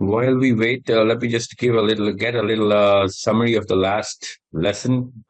While we wait, let me just get a little summary of the last lesson.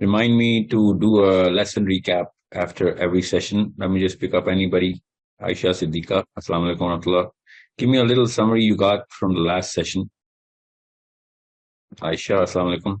Remind me to do a lesson recap after every session. Let me just pick up anybody. Aisha Siddiqa, Assalamu alaikum wa rahmatullah. Give me a little summary you got from the last session. Aisha, Assalamu alaikum.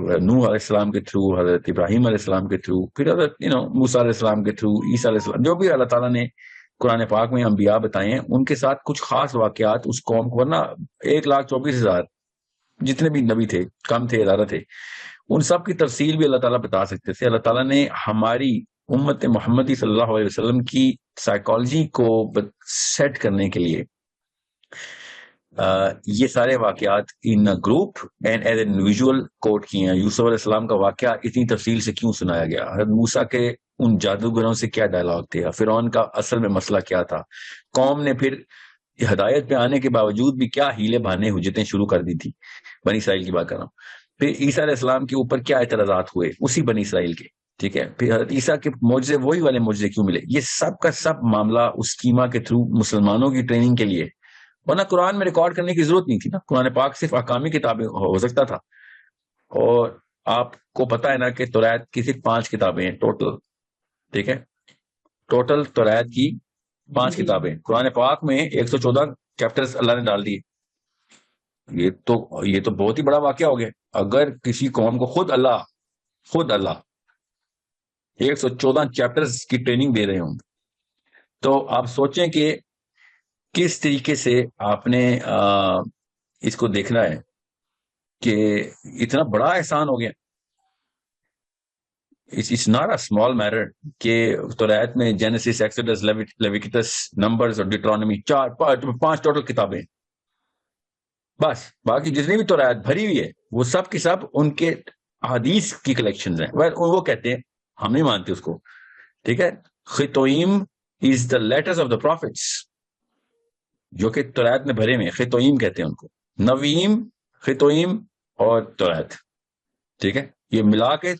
نوح علیہ السلام کے through, حضرت ابراہیم علیہ السلام کے through, پھر حضرت موسیٰ علیہ السلام کے تھرو، عیسیٰ علیہ السلام، جو بھی اللہ تعالیٰ نے قرآن پاک میں انبیاء بتائے ہیں، ان کے ساتھ کچھ خاص واقعات اس قوم کو، ورنہ 1,24,000 جتنے بھی نبی تھے، کم تھے زیادہ تھے، ان سب کی تفصیل بھی اللہ تعالیٰ بتا سکتے تھے۔ اللہ تعالیٰ نے ہماری امت محمدی صلی اللہ علیہ وسلم کی سائیکالوجی کو سیٹ کرنے کے لیے یہ سارے واقعات in group and as an individual quote کیے ہیں۔ یوسف علیہ السلام کا واقعہ اتنی تفصیل سے کیوں سنایا گیا، حضرت موسیٰ کے ان جادوگروں سے کیا ڈائلاگ تھے، فرعون کا اصل میں مسئلہ کیا تھا، قوم نے پھر ہدایت پہ آنے کے باوجود بھی کیا ہیلے بہانے حجتیں شروع کر دی تھی، بنی اسرائیل کی بات کر رہا ہوں، پھر عیسیٰ علیہ السلام کے اوپر کیا اعتراضات ہوئے اسی بنی اسرائیل کے، ٹھیک ہے، پھر حضرت عیسیٰ کے معجزے وہی والے معجزے کیوں ملے، یہ سب کا سب معاملہ اس اسکیما کے تھرو مسلمانوں کی ٹریننگ کے لیے، ورنہ قرآن میں ریکارڈ کرنے کی ضرورت نہیں تھی نا، قرآن پاک صرف احکامی کتابیں ہو سکتا تھا، اور آپ کو پتا ہے نا کہ توریت کی صرف 5 کتابیں ہیں ٹوٹل، ٹھیک ہے، ٹوٹل توریت کی 5 کتابیں، قرآن پاک میں 114 چیپٹرز اللہ نے ڈال دیے۔ یہ تو بہت ہی بڑا واقعہ ہو گیا، اگر کسی قوم کو خود اللہ 114 چیپٹرز کی ٹریننگ دے رہے ہوں، تو آپ سوچیں کہ کس طریقے سے آپ نے اس کو دیکھنا ہے کہ اتنا بڑا احسان ہو گیا۔ It's not a small matter کہ توریت میں جینیسس، ایکسوڈس، لیویٹس، نمبرز اور ڈیٹرانومی 5 ٹوٹل کتابیں، بس باقی جتنی بھی توریت بھری ہوئی ہے وہ سب کی سب ان کے حدیث کی کلیکشنز ہیں۔ وہ کہتے ہیں، ہم نہیں مانتے اس کو، ٹھیک ہے، Ketuvim is the letters of the prophets, جو کہ توریت میں بھرے میں، خطوئیم کہتے ہیں ان کو، نویم، خطوئیم اور توریت، ٹھیک ہے، یہ ملا کے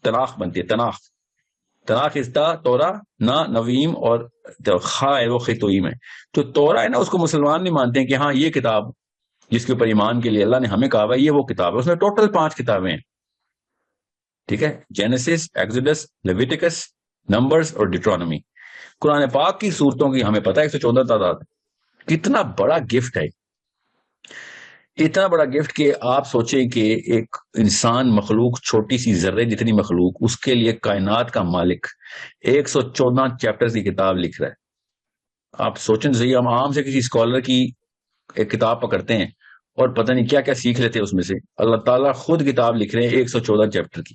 تناخ بنتی ہے، تناخ از دا تورا، نہ نویم اور خا ہے وہ خطوئیم ہے۔ تو تورا ہے نا، اس کو مسلمان نہیں مانتے ہیں کہ ہاں یہ کتاب جس کے اوپر ایمان کے لیے اللہ نے ہمیں کہا ہے یہ وہ کتاب ہے، اس میں ٹوٹل 5 کتابیں ہیں، ٹھیک ہے، جینیسس، ایکسوڈس، لیویٹکس، نمبرز اور ڈیٹرانومی۔ قرآن پاک کی صورتوں کی ہمیں پتہ ہے 114 تعداد، کتنا بڑا گفٹ ہے، اتنا بڑا گفٹ کہ آپ سوچیں کہ ایک انسان مخلوق، چھوٹی سی ذرے جتنی مخلوق، اس کے لیے کائنات کا مالک 114 چیپٹرز کی کتاب لکھ رہا ہے۔ آپ سوچیں صحیح، ہم عام سے کسی اسکالر کی ایک کتاب پکڑتے ہیں اور پتہ نہیں کیا کیا سیکھ لیتے اس میں سے، اللہ تعالیٰ خود کتاب لکھ رہے ہیں 114 چیپٹر کی۔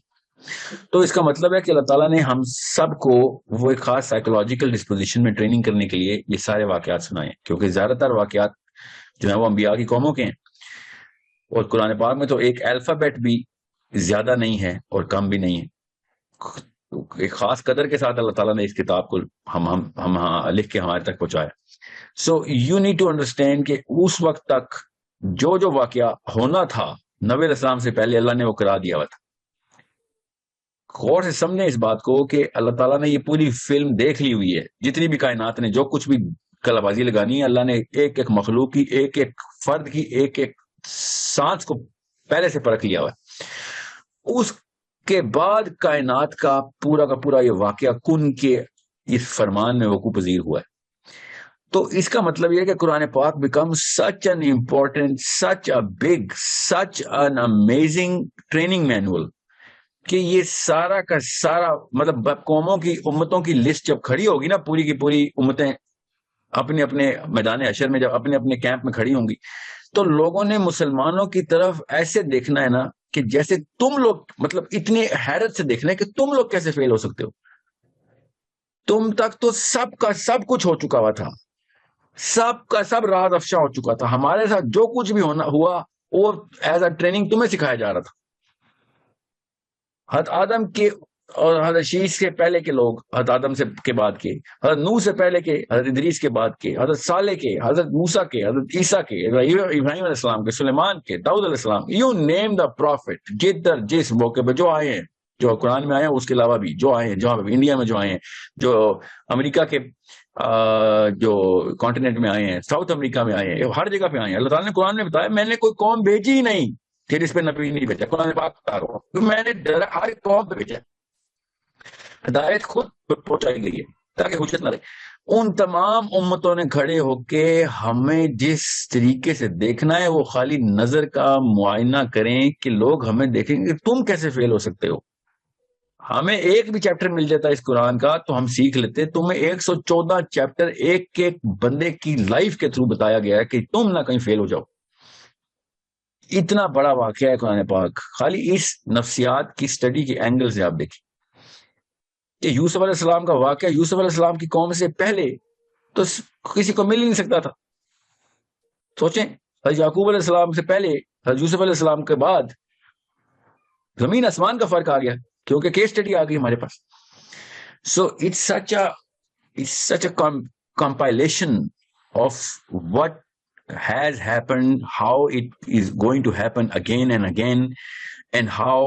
تو اس کا مطلب ہے کہ اللہ تعالیٰ نے ہم سب کو وہ ایک خاص سائیکولوجیکل ڈسپوزیشن میں ٹریننگ کرنے کے لیے یہ سارے واقعات سنائے ہیں، کیونکہ زیادہ تر واقعات جو ہیں وہ انبیاء کی قوموں کے ہیں، اور قرآن پاک میں تو ایک الفابیٹ بھی زیادہ نہیں ہے اور کم بھی نہیں ہے، ایک خاص قدر کے ساتھ اللہ تعالیٰ نے اس کتاب کو ہم لکھ کے ہمارے تک پہنچایا۔ So you need to understand کہ اس وقت تک جو واقعہ ہونا تھا نبی علیہ السلام سے پہلے اللہ نے وہ کرا دیا ہوا تھا۔ غور سے سمجھیں اس بات کو کہ اللہ تعالیٰ نے یہ پوری فلم دیکھ لی ہوئی ہے، جتنی بھی کائنات نے جو کچھ بھی کلا بازی لگانی ہے، اللہ نے ایک ایک مخلوق کی، ایک ایک فرد کی، ایک ایک سانس کو پہلے سے پرکھ لیا ہوا ہے۔ اس کے بعد کائنات کا پورا یہ واقعہ کن کے اس فرمان میں وقوع پذیر ہوا ہے۔ تو اس کا مطلب یہ ہے کہ قرآن پاک become such an important, such a big, such an amazing training manual, کہ یہ سارا کا سارا مطلب قوموں کی، امتوں کی لسٹ جب کھڑی ہوگی نا، پوری کی پوری امتیں اپنے اپنے میدان حشر میں جب اپنے اپنے کیمپ میں کھڑی ہوں گی، تو لوگوں نے مسلمانوں کی طرف ایسے دیکھنا ہے نا کہ جیسے تم لوگ، مطلب اتنی حیرت سے دیکھنا ہے کہ تم لوگ کیسے فیل ہو سکتے ہو، تم تک تو سب کا سب کچھ ہو چکا ہوا تھا، سب کا سب راز افشا ہو چکا تھا، ہمارے ساتھ جو کچھ بھی ہوا وہ ایز اے ٹریننگ تمہیں سکھایا جا رہا تھا۔ حضرت آدم کے اور حضرت شیش سے پہلے کے لوگ، حضرت آدم سے کے بعد کے، حضرت نوح سے پہلے کے، حضرت ادریس کے بعد کے، حضرت صالح کے، حضرت موسیٰ کے، حضرت عیسیٰ کے، ابراہیم علیہ السلام کے، سلیمان کے، داؤد علیہ السلام، یو نیم دا پروفٹ، جس موقع پہ جو آئے ہیں، جو قرآن میں آئے ہیں، اس کے علاوہ بھی جو آئے ہیں، جہاں انڈیا میں جو آئے ہیں، جو امریکہ کے جو کانٹیننٹ میں آئے ہیں، ساؤتھ امریکہ میں آئے ہیں، ہر جگہ پہ آئے ہیں، اللہ تعالیٰ نے قرآن میں بتایا میں نے کوئی قوم بھیجی ہی نہیں پھر اس پہ نبی نہیں بھیجا، قرآن پاک بتا رہا ہوں، میں نے ہر قوم پہ بھیجا، ہدایت خود پہنچائی گئی ہے تاکہ حجت نہ رہے۔ ان تمام امتوں نے کھڑے ہو کے ہمیں جس طریقے سے دیکھنا ہے وہ خالی نظر کا معائنہ کریں کہ لوگ ہمیں دیکھیں گے تم کیسے فیل ہو سکتے ہو. ہمیں ایک بھی چیپٹر مل جاتا ہے اس قرآن کا تو ہم سیکھ لیتے. تمہیں 114 چیپٹر ایک ایک بندے کی لائف کے تھرو بتایا گیا ہے کہ تم نہ کہیں فیل ہو جاؤ. اتنا بڑا واقعہ ہے قرآن پاک. خالی اس نفسیات کی سٹڈی کے اینگل سے آپ دیکھیں کہ یوسف علیہ السلام کا واقعہ یوسف علیہ السلام کی قوم سے پہلے تو کسی کو مل ہی نہیں سکتا تھا. سوچیں, حضرت یعقوب علیہ السلام سے پہلے حضرت یوسف علیہ السلام کے بعد زمین آسمان کا فرق آ گیا کیونکہ کیس اسٹڈی آ گئی ہمارے پاس. So it's such a compilation of what has happened, how it is going to happen again and again, and how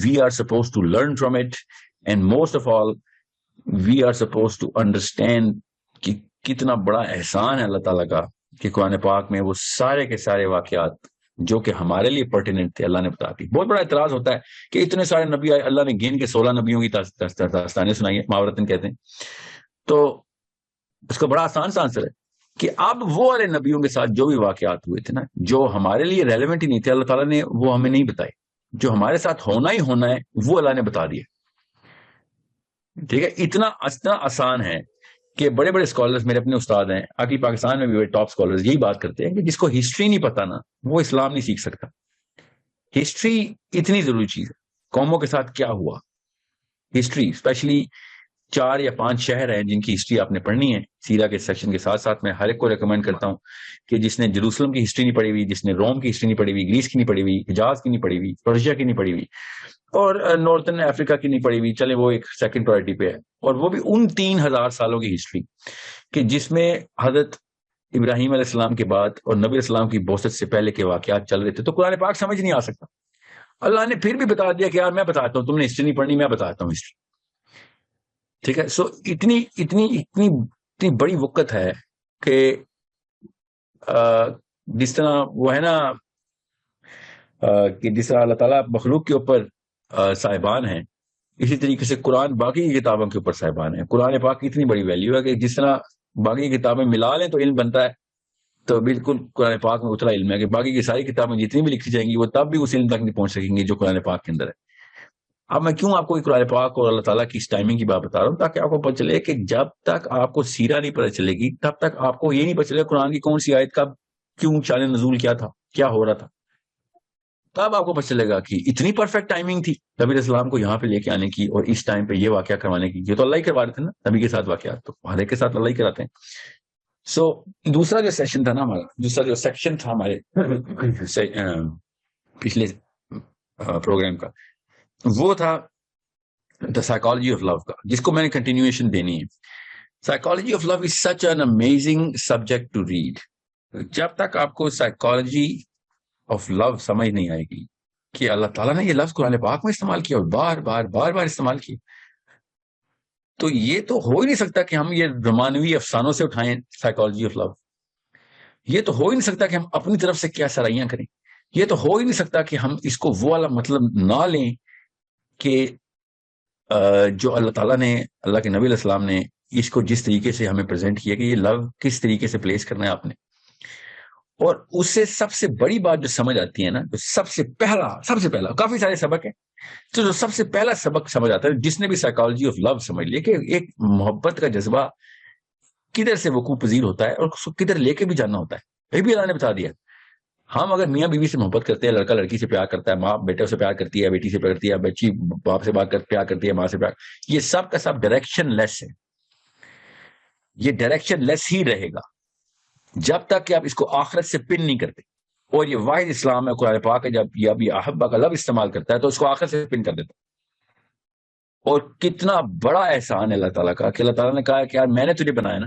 we are supposed to learn from it, and most of all we are supposed to understand کہ کتنا بڑا احسان ہے اللہ تعالیٰ کا کہ قرآن پاک میں وہ سارے کے سارے واقعات جو کہ ہمارے لیے پرٹیننٹ تھے اللہ نے بتا دی. بہت بڑا اعتراض ہوتا ہے کہ اتنے سارے نبی آئے, اللہ نے گن کے 16 نبیوں کی داستانیں سنائی ہیں, محاورتن کہتے ہیں. تو اس کا بڑا آسان سا آنسر ہے کہ اب وہ والے نبیوں کے ساتھ جو بھی واقعات ہوئے تھے نا, جو ہمارے لیے ریلیونٹ ہی نہیں تھے, اللہ تعالیٰ نے وہ ہمیں نہیں بتائے. جو ہمارے ساتھ ہونا ہی ہونا ہے وہ اللہ نے بتا دیا. ٹھیک ہے, اتنا آسان ہے کہ بڑے بڑے اسکالرز میرے اپنے استاد ہیں آخری پاکستان میں بھی بڑے ٹاپ اسکالرز یہی بات کرتے ہیں کہ جس کو ہسٹری نہیں پتا نا وہ اسلام نہیں سیکھ سکتا. ہسٹری اتنی ضروری چیز ہے. قوموں کے ساتھ کیا ہوا, ہسٹری اسپیشلی 4 یا 5 شہر ہیں جن کی ہسٹری آپ نے پڑھنی ہے سیرہ کے سیکشن کے ساتھ ساتھ. میں ہر ایک کو ریکمینڈ کرتا ہوں کہ جس نے جروسلم کی ہسٹری نہیں پڑھی ہوئی, جس نے روم کی ہسٹری نہیں پڑھی ہوئی, گریس کی نہیں پڑھی ہوئی, حجاز کی نہیں پڑھی ہوئی, پرشیا کی نہیں پڑھی ہوئی, اور نارتھن افریقہ کی نہیں پڑھی ہوئی, چلے وہ ایک سیکنڈ پرائرٹی پہ ہے, اور وہ بھی ان 3000 سالوں کی ہسٹری کہ جس میں حضرت ابراہیم علیہ السلام کے بعد اور نبی علیہ السلام کی بعثت سے پہلے کے واقعات چل رہے تھے. تو قرآن پاک سمجھ نہیں آ سکتا. اللہ نے پھر بھی بتا دیا کہ یار میں بتاتا ہوں, تم نے ہسٹری نہیں پڑھنی, میں بتاتا ہوں ہسٹری. ٹھیک ہے. سو اتنی بڑی وقت ہے کہ جس طرح وہ ہے نا کہ جس طرح اللہ تعالیٰ مخلوق کے اوپر صاحبان ہیں, اسی طریقے سے قرآن باقی کتابوں کے اوپر صاحبان ہیں. قرآن پاک کی اتنی بڑی ویلیو ہے کہ جس طرح باقی کتابیں ملا لیں تو علم بنتا ہے, تو بالکل قرآن پاک میں اتنا علم ہے کہ باقی کی ساری کتابیں جتنی بھی لکھی جائیں گی وہ تب بھی اس علم تک نہیں پہنچ سکیں گی جو قرآن پاک کے اندر ہے. اب میں کیوں آپ کو قرآن پاک اور اللہ تعالیٰ کی اس ٹائمنگ کی بات بتا رہا ہوں تاکہ آپ کو پتہ چلے کہ جب تک آپ کو سیرہ نہیں پتہ چلے گی تب تک آپ کو یہ نہیں پتہ چلے قرآن کی کون سی آیت کا کیوں شان نزول کیا تھا, کیا ہو رہا تھا. تب آپ کو پتہ چلے گا کہ اتنی پرفیکٹ ٹائمنگ تھی نبی علیہ السلام کو یہاں پہ لے کے آنے کی اور اس ٹائم پہ یہ واقعہ کروانے کی. یہ تو اللہ ہی کروا رہے تھے نا نبی کے ساتھ واقعات, تو ہر ایک کے ساتھ اللہ ہی کراتے ہیں. سو دوسرا جو سیشن تھا نا ہمارا, دوسرا جو سیکشن تھا ہمارے پچھلے پروگرام کا, وہ تھا دا سائیکالوجی آف لو کا, جس کو میں نے کنٹینیویشن دینی ہے. Psychology of love is such an amazing subject to read. جب تک آپ کو سائیکالوجی آف لو سمجھ نہیں آئے گی کہ اللہ تعالیٰ نے یہ لفظ قرآن پاک میں استعمال کیا اور بار بار استعمال کیا, تو یہ تو ہو ہی نہیں سکتا کہ ہم یہ رومانوی افسانوں سے اٹھائیں سائیکالوجی آف لو. یہ تو ہو ہی نہیں سکتا کہ ہم اپنی طرف سے کیا سرائیاں کریں. یہ تو ہو ہی نہیں سکتا کہ ہم اس کو وہ والا مطلب نہ لیں کہ جو اللہ تعالیٰ نے, اللہ کے نبی علیہ السلام نے اس کو جس طریقے سے ہمیں پریزنٹ کیا کہ یہ لو کس طریقے سے پلیس کرنا ہے آپ نے. اور اس سے سب سے بڑی بات جو سمجھ آتی ہے نا, تو سب سے پہلا کافی سارے سبق ہیں, تو جو سب سے پہلا سبق سمجھ آتا ہے جس نے بھی سائیکالوجی آف لو سمجھ لیا کہ ایک محبت کا جذبہ کدھر سے وقوع پذیر ہوتا ہے اور اس کو کدھر لے کے بھی جانا ہوتا ہے, یہ بھی اللہ نے بتا دیا. ہم اگر میاں بیوی سے محبت کرتے ہیں, لڑکا لڑکی سے پیار کرتا ہے, ماں بیٹے سے پیار کرتی ہے, بیٹی سے پیار کرتی ہے, بچی باپ سے پیار کرتی ہے, ماں سے پیار, یہ سب کا سب ڈائریکشن لیس ہے. یہ ڈائریکشن لیس ہی رہے گا جب تک کہ آپ اس کو آخرت سے پن نہیں کرتے. اور یہ واحد اسلام ہے قرآن پاک ہے, جب یہ احبہ کا لفظ استعمال کرتا ہے تو اس کو آخرت سے پن کر دیتا ہے. اور کتنا بڑا احسان ہے اللہ تعالیٰ کا کہ اللہ تعالیٰ نے کہا ہے کہ یار میں نے تجھے بنایا نا,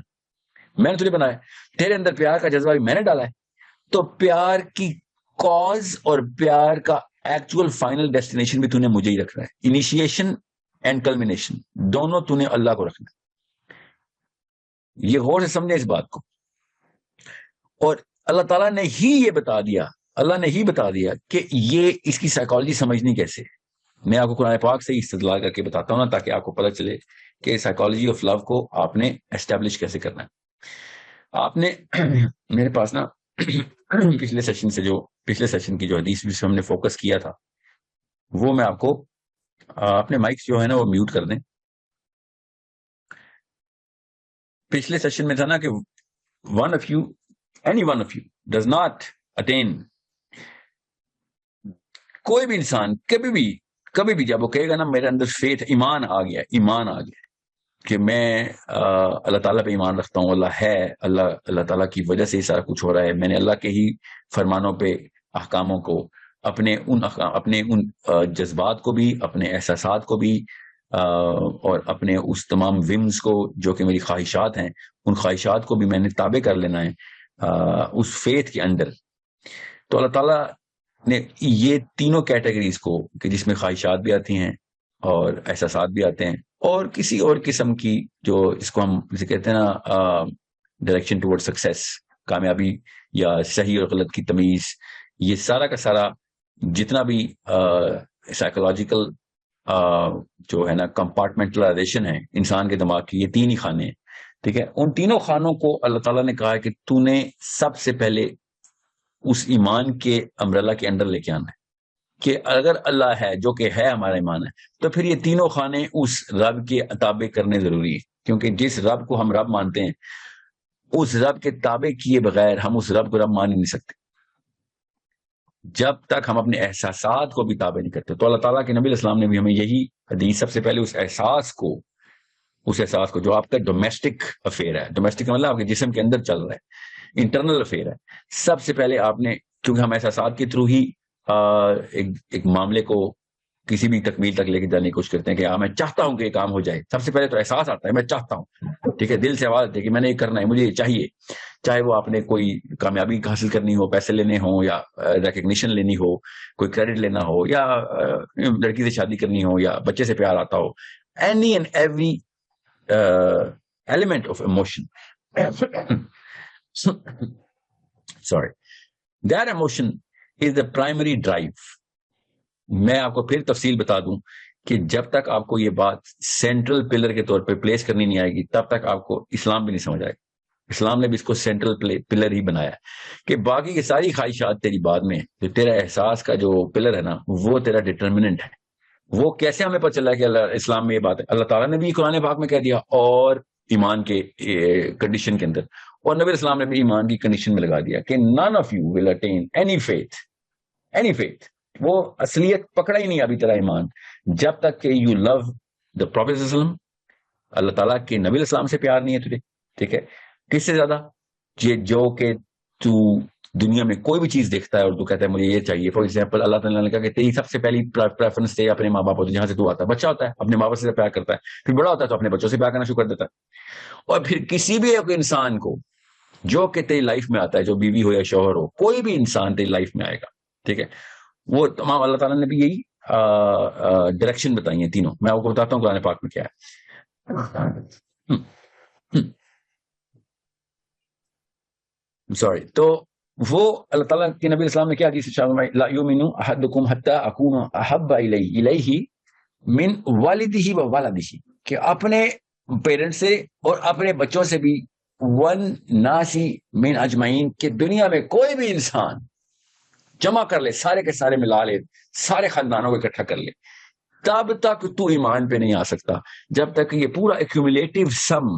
میں نے تجھے بنایا, تیرے اندر پیار کا جذبہ بھی میں نے ڈالا ہے, تو پیار کی کاز اور پیار کا ایکچوئل فائنل ڈیسٹینیشن بھی تو نے مجھے ہی رکھنا ہے. انیشیشن اینڈ کلمینیشن دونوں تو نے اللہ کو رکھنا ہے. یہ غور سے سمجھے اس بات کو. اور اللہ تعالیٰ نے ہی یہ بتا دیا, اللہ نے ہی بتا دیا کہ یہ اس کی سائیکالوجی سمجھنی کیسے. میں آپ کو قرآن پاک سے ہی استدلال کر کے بتاتا ہوں نا تاکہ آپ کو پتہ چلے کہ سائیکالوجی آف لو کو آپ نے اسٹیبلش کیسے کرنا ہے. آپ نے میرے پاس نا پچھلے سیشن کی جو حدیث جس پہ ہم نے فوکس کیا تھا وہ میں آپ کو اپنے مائکس جو ہے نا وہ میوٹ کر دیں. پچھلے سیشن میں تھا نا کہ any one of you does not attain, کوئی بھی انسان کبھی بھی جب وہ کہے گا نا میرے اندر فیتھ ایمان آ گیا کہ میں اللہ تعالیٰ پہ ایمان رکھتا ہوں, اللہ ہے, اللہ تعالیٰ کی وجہ سے ہی سارا کچھ ہو رہا ہے, میں نے اللہ کے ہی فرمانوں پہ احکاموں کو اپنے ان جذبات کو بھی, اپنے احساسات کو بھی, اور اپنے اس تمام ومز کو جو کہ میری خواہشات ہیں ان خواہشات کو بھی میں نے تابع کر لینا ہے اس فیتھ کے اندر. تو اللہ تعالیٰ نے یہ تینوں کیٹیگریز کو کہ جس میں خواہشات بھی آتی ہیں اور احساسات بھی آتے ہیں اور کسی اور قسم کی جو اس کو ہم جسے کہتے ہیں نا ڈائریکشن ٹورڈ سکسیس, کامیابی یا صحیح اور غلط کی تمیز, یہ سارا کا سارا جتنا بھی سائیکولوجیکل جو ہے نا کمپارٹمنٹلائزیشن ہے انسان کے دماغ کی, یہ تین ہی خانے ہیں. ٹھیک ہے, ان تینوں خانوں کو اللہ تعالیٰ نے کہا ہے کہ تو نے سب سے پہلے اس ایمان کے امبریلا کے اندر لے کے آنا ہے کہ اگر اللہ ہے جو کہ ہے ہمارا ایمان ہے تو پھر یہ تینوں خانے اس رب کے تابع کرنے ضروری ہے, کیونکہ جس رب کو ہم رب مانتے ہیں اس رب کے تابع کیے بغیر ہم اس رب کو رب مان ہی نہیں سکتے جب تک ہم اپنے احساسات کو بھی تابع نہیں کرتے. تو اللہ تعالیٰ کے نبی السلام نے بھی ہمیں یہی حدیث سب سے پہلے اس احساس کو جو آپ کا ڈومیسٹک افیئر ہے, ڈومیسٹک مطلب آپ کے جسم کے اندر چل رہا ہے, انٹرنل افیئر ہے, سب سے پہلے آپ نے, کیونکہ ہم احساسات کے تھرو ہی ایک معاملے کو کسی بھی تکمیل تک لے کے جانے کی کوشش کرتے ہیں کہ میں چاہتا ہوں کہ یہ کام ہو جائے. سب سے پہلے تو احساس آتا ہے میں چاہتا ہوں, ٹھیک ہے, دل سے آواز آتی ہے کہ میں نے یہ کرنا ہے, مجھے یہ چاہیے, چاہے وہ آپ نے کوئی کامیابی حاصل کرنی ہو, پیسے لینے ہوں یا ریکگنیشن لینی ہو, کوئی کریڈٹ لینا ہو, یا لڑکی سے شادی کرنی ہو, یا بچے سے پیار آتا ہو, any and every element of emotion sorry, that emotion is the primary drive. میں آپ کو پھر تفصیل بتا دوں کہ جب تک آپ کو یہ بات سینٹرل پلر کے طور پہ پلیس کرنی نہیں آئے گی تب تک آپ کو اسلام بھی نہیں سمجھ آئے گا. اسلام نے بھی اس کو سینٹرل پلر ہی بنایا کہ باقی کی ساری خواہشات تیری بعد میں, جو تیرا احساس کا جو پلر ہے نا وہ تیرا ڈٹرمنٹ ہے. وہ کیسے ہمیں پتہ چلا کہ اسلام میں یہ بات ہے؟ اللہ تعالیٰ نے بھی قرآن پاک میں کہہ دیا اور ایمان کے کنڈیشن کے اندر, اور نبی اسلام نے بھی ایمان کی کنڈیشن میں لگا دیا کہ none of you will attain any faith. وہ اصلیت پکڑا ہی نہیں ابھی تیرا ایمان جب تک کہ you love the Prophet صلی اللہ علیہ وسلم, اللہ تعالیٰ کے نبی اسلام سے پیار نہیں ہے تجھے. ٹھیک ہے, کس سے زیادہ؟ جو کہ تو دنیا میں کوئی بھی چیز دیکھتا ہے اور تو کہتا ہے مجھے یہ چاہیے. فار ایگزامپل اللہ تعالیٰ نے کہا کہ تیری سب سے پہلی پریفرنس تیرے اپنے ماں باپ ہوتے, جہاں سے تو آتا ہے, بچہ ہوتا ہے اپنے ماں باپ سے پیار کرتا ہے, پھر بڑا ہوتا ہے تو اپنے بچوں سے پیار کرنا شروع کر دیتا ہے, اور پھر کسی بھی ایک انسان کو جو کہ تیری لائف میں آتا ہے, جو بیوی ہو یا شوہر ہو, کوئی بھی انسان تیری لائف میں آئے گا. ٹھیک ہے, وہ تمام اللہ تعالیٰ نے بھی یہی ڈائریکشن بتائی ہیں تینوں. میں آپ کو بتاتا ہوں قرآن پاک میں کیا ہے. سوری, تو وہ اللہ تعالیٰ کے نبی اسلام نے کیا حدیث ارشاد فرمائی, لا یؤمن احدکم حتی اکون احب الیہ من والدہ و ولدہ, کہ اپنے پیرنٹ سے اور اپنے بچوں سے بھی, ون ناسی من اجمعین, کہ دنیا میں کوئی بھی انسان جمع کر لے, سارے کے سارے ملا لے, سارے خاندانوں کو اکٹھا کر لے, تب تک تو ایمان پہ نہیں آ سکتا جب تک یہ پورا ایکومولیٹو سم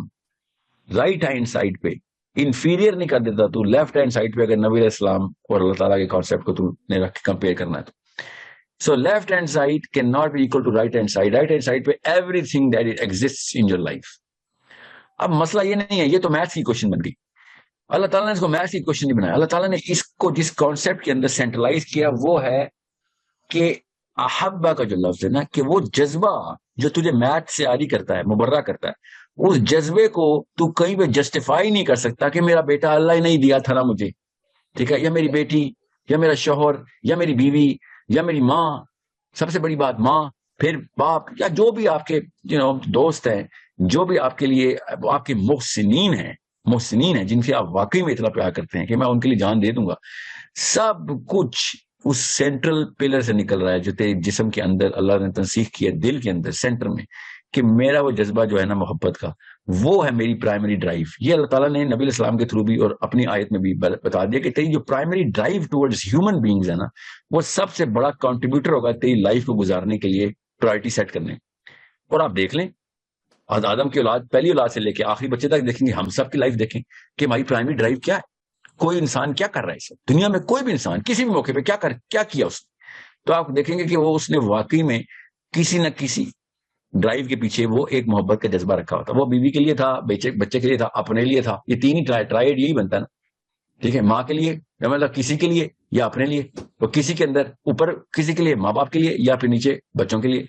رائٹ ہینڈ سائڈ پہ انفیریئر نہیں کر دیتا تو لیفٹ ہینڈ سائڈ پہ, اگر نبی علیہ السلام اور اللہ تعالیٰ کے کانسیپٹ کو تم نے رکھ کے کمپیئر کرنا ہے تو. So left hand side can not be equal to right hand side. Right hand side پہ everything that exists in your life. اب مسئلہ یہ نہیں ہے, یہ تو میتھس کی کوشچن بن گئی. اللہ تعالیٰ نے اس کو میتھس کی کوشچن نہیں بنایا. اللہ تعالیٰ نے اس کو جس کانسیپٹ کے اندر سینٹرلائز کیا وہ ہے کہ احبا کا جو لفظ ہے نا, کہ وہ جذبہ جو تجھے میتھ سے عاری کرتا ہے, مبرہ کرتا ہے, اس جذبے کو تو کہیں پہ جسٹیفائی نہیں کر سکتا کہ میرا بیٹا اللہ ہی نہیں دیا تھا نا مجھے, ٹھیک ہے, یا میری بیٹی, یا میرا شوہر, یا میری بیوی, یا میری ماں, سب سے بڑی بات ماں, پھر باپ, یا جو بھی آپ کے دوست ہیں, جو بھی آپ کے لیے آپ کے محسنین ہیں جن سے آپ واقعی میں اتنا پیار کرتے ہیں کہ میں ان کے لیے جان دے دوں گا, سب کچھ اس سینٹرل پلر سے نکل رہا ہے جو تیرے جسم کے اندر اللہ نے تنسیخ کیا, دل کے اندر سینٹر میں, کہ میرا وہ جذبہ جو ہے نا محبت کا، وہ ہے میری پرائمری ڈرائیو. یہ اللہ تعالیٰ نے نبی علیہ السلام کے تھرو بھی اور اپنی آیت میں بھی بتا دیا کہ تیری جو primary drive towards human beings ہے نا، وہ سب سے بڑا کنٹریبیوٹر ہوگا تیری لائف کو گزارنے کے لیے، پرائرٹی سیٹ کرنے. اور آپ دیکھ لیں آدم کی اولاد، پہلی اولاد سے لے کے آخری بچے تک دیکھیں گے، ہم سب کی لائف دیکھیں کہ ہماری پرائمری ڈرائیو کیا ہے. کوئی انسان کیا کر رہا ہے اس وقت دنیا میں، کوئی بھی انسان کسی بھی موقع پہ کیا کیا اس نے. تو آپ دیکھیں گے کہ وہ اس نے واقعی میں کسی نہ کسی ڈرائیو کے پیچھے وہ ایک محبت کا جذبہ رکھا ہوتا. وہ بیوی کے لیے تھا، بچے کے لیے تھا، اپنے لیے تھا. یہ تین ہی ٹرائیڈ یہی بنتا ہے نا. ٹھیک ہے، ماں کے لیے مطلب کسی کے لیے یا اپنے لیے، تو کسی کے اندر اوپر کسی کے لیے ماں باپ کے لیے، یا پھر نیچے بچوں کے لیے.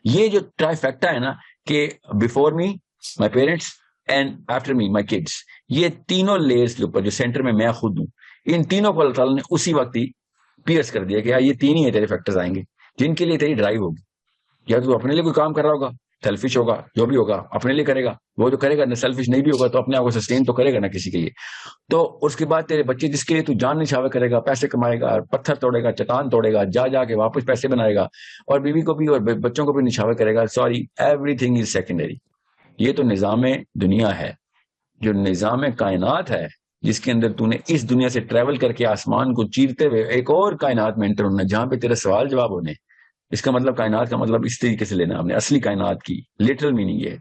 یہ جو ٹرائی فیکٹر ہے نا کہ before me my parents and after me my kids, یہ تینوں لیئرز کے اوپر جو سینٹر میں خود ہوں، ان تینوں کو اللہ تعالیٰ نے اسی وقت ہی پیئرس کر دیا کہ یہ تین ہی تیرے فیکٹرز آئیں گے جن کے لیے تیری ڈرائیو ہوگی. یا تو اپنے لیے کوئی کام کر رہا ہوگا، سیلفش ہوگا، جو بھی ہوگا اپنے لیے کرے گا. وہ جو کرے گا نہ سیلفش نہیں بھی ہوگا تو اپنے آپ کو سسٹین تو کرے گا نہ کسی کے لیے. تو اس کے بعد تیرے بچے جس کے لیے تو جان نچھاور کرے گا، پیسے کمائے گا، پتھر توڑے گا، چٹان توڑے گا، جا کے واپس پیسے بنائے گا، اور بیوی کو بھی اور بچوں کو بھی نچھاور کرے گا. Sorry, everything is secondary. یہ تو نظام دنیا ہے، جو نظام کائنات ہے، جس کے اندر تو نے اس دنیا سے ٹریول کر کے آسمان کو چیرتے ہوئے ایک اور کائنات میں انٹر ہونا جہاں پہ تیرے سوال جواب ہونے. اس کا مطلب کائنات کا مطلب اس طریقے سے لینا ہم نے، اصلی کائنات کی لٹرل میننگ یہ ہے.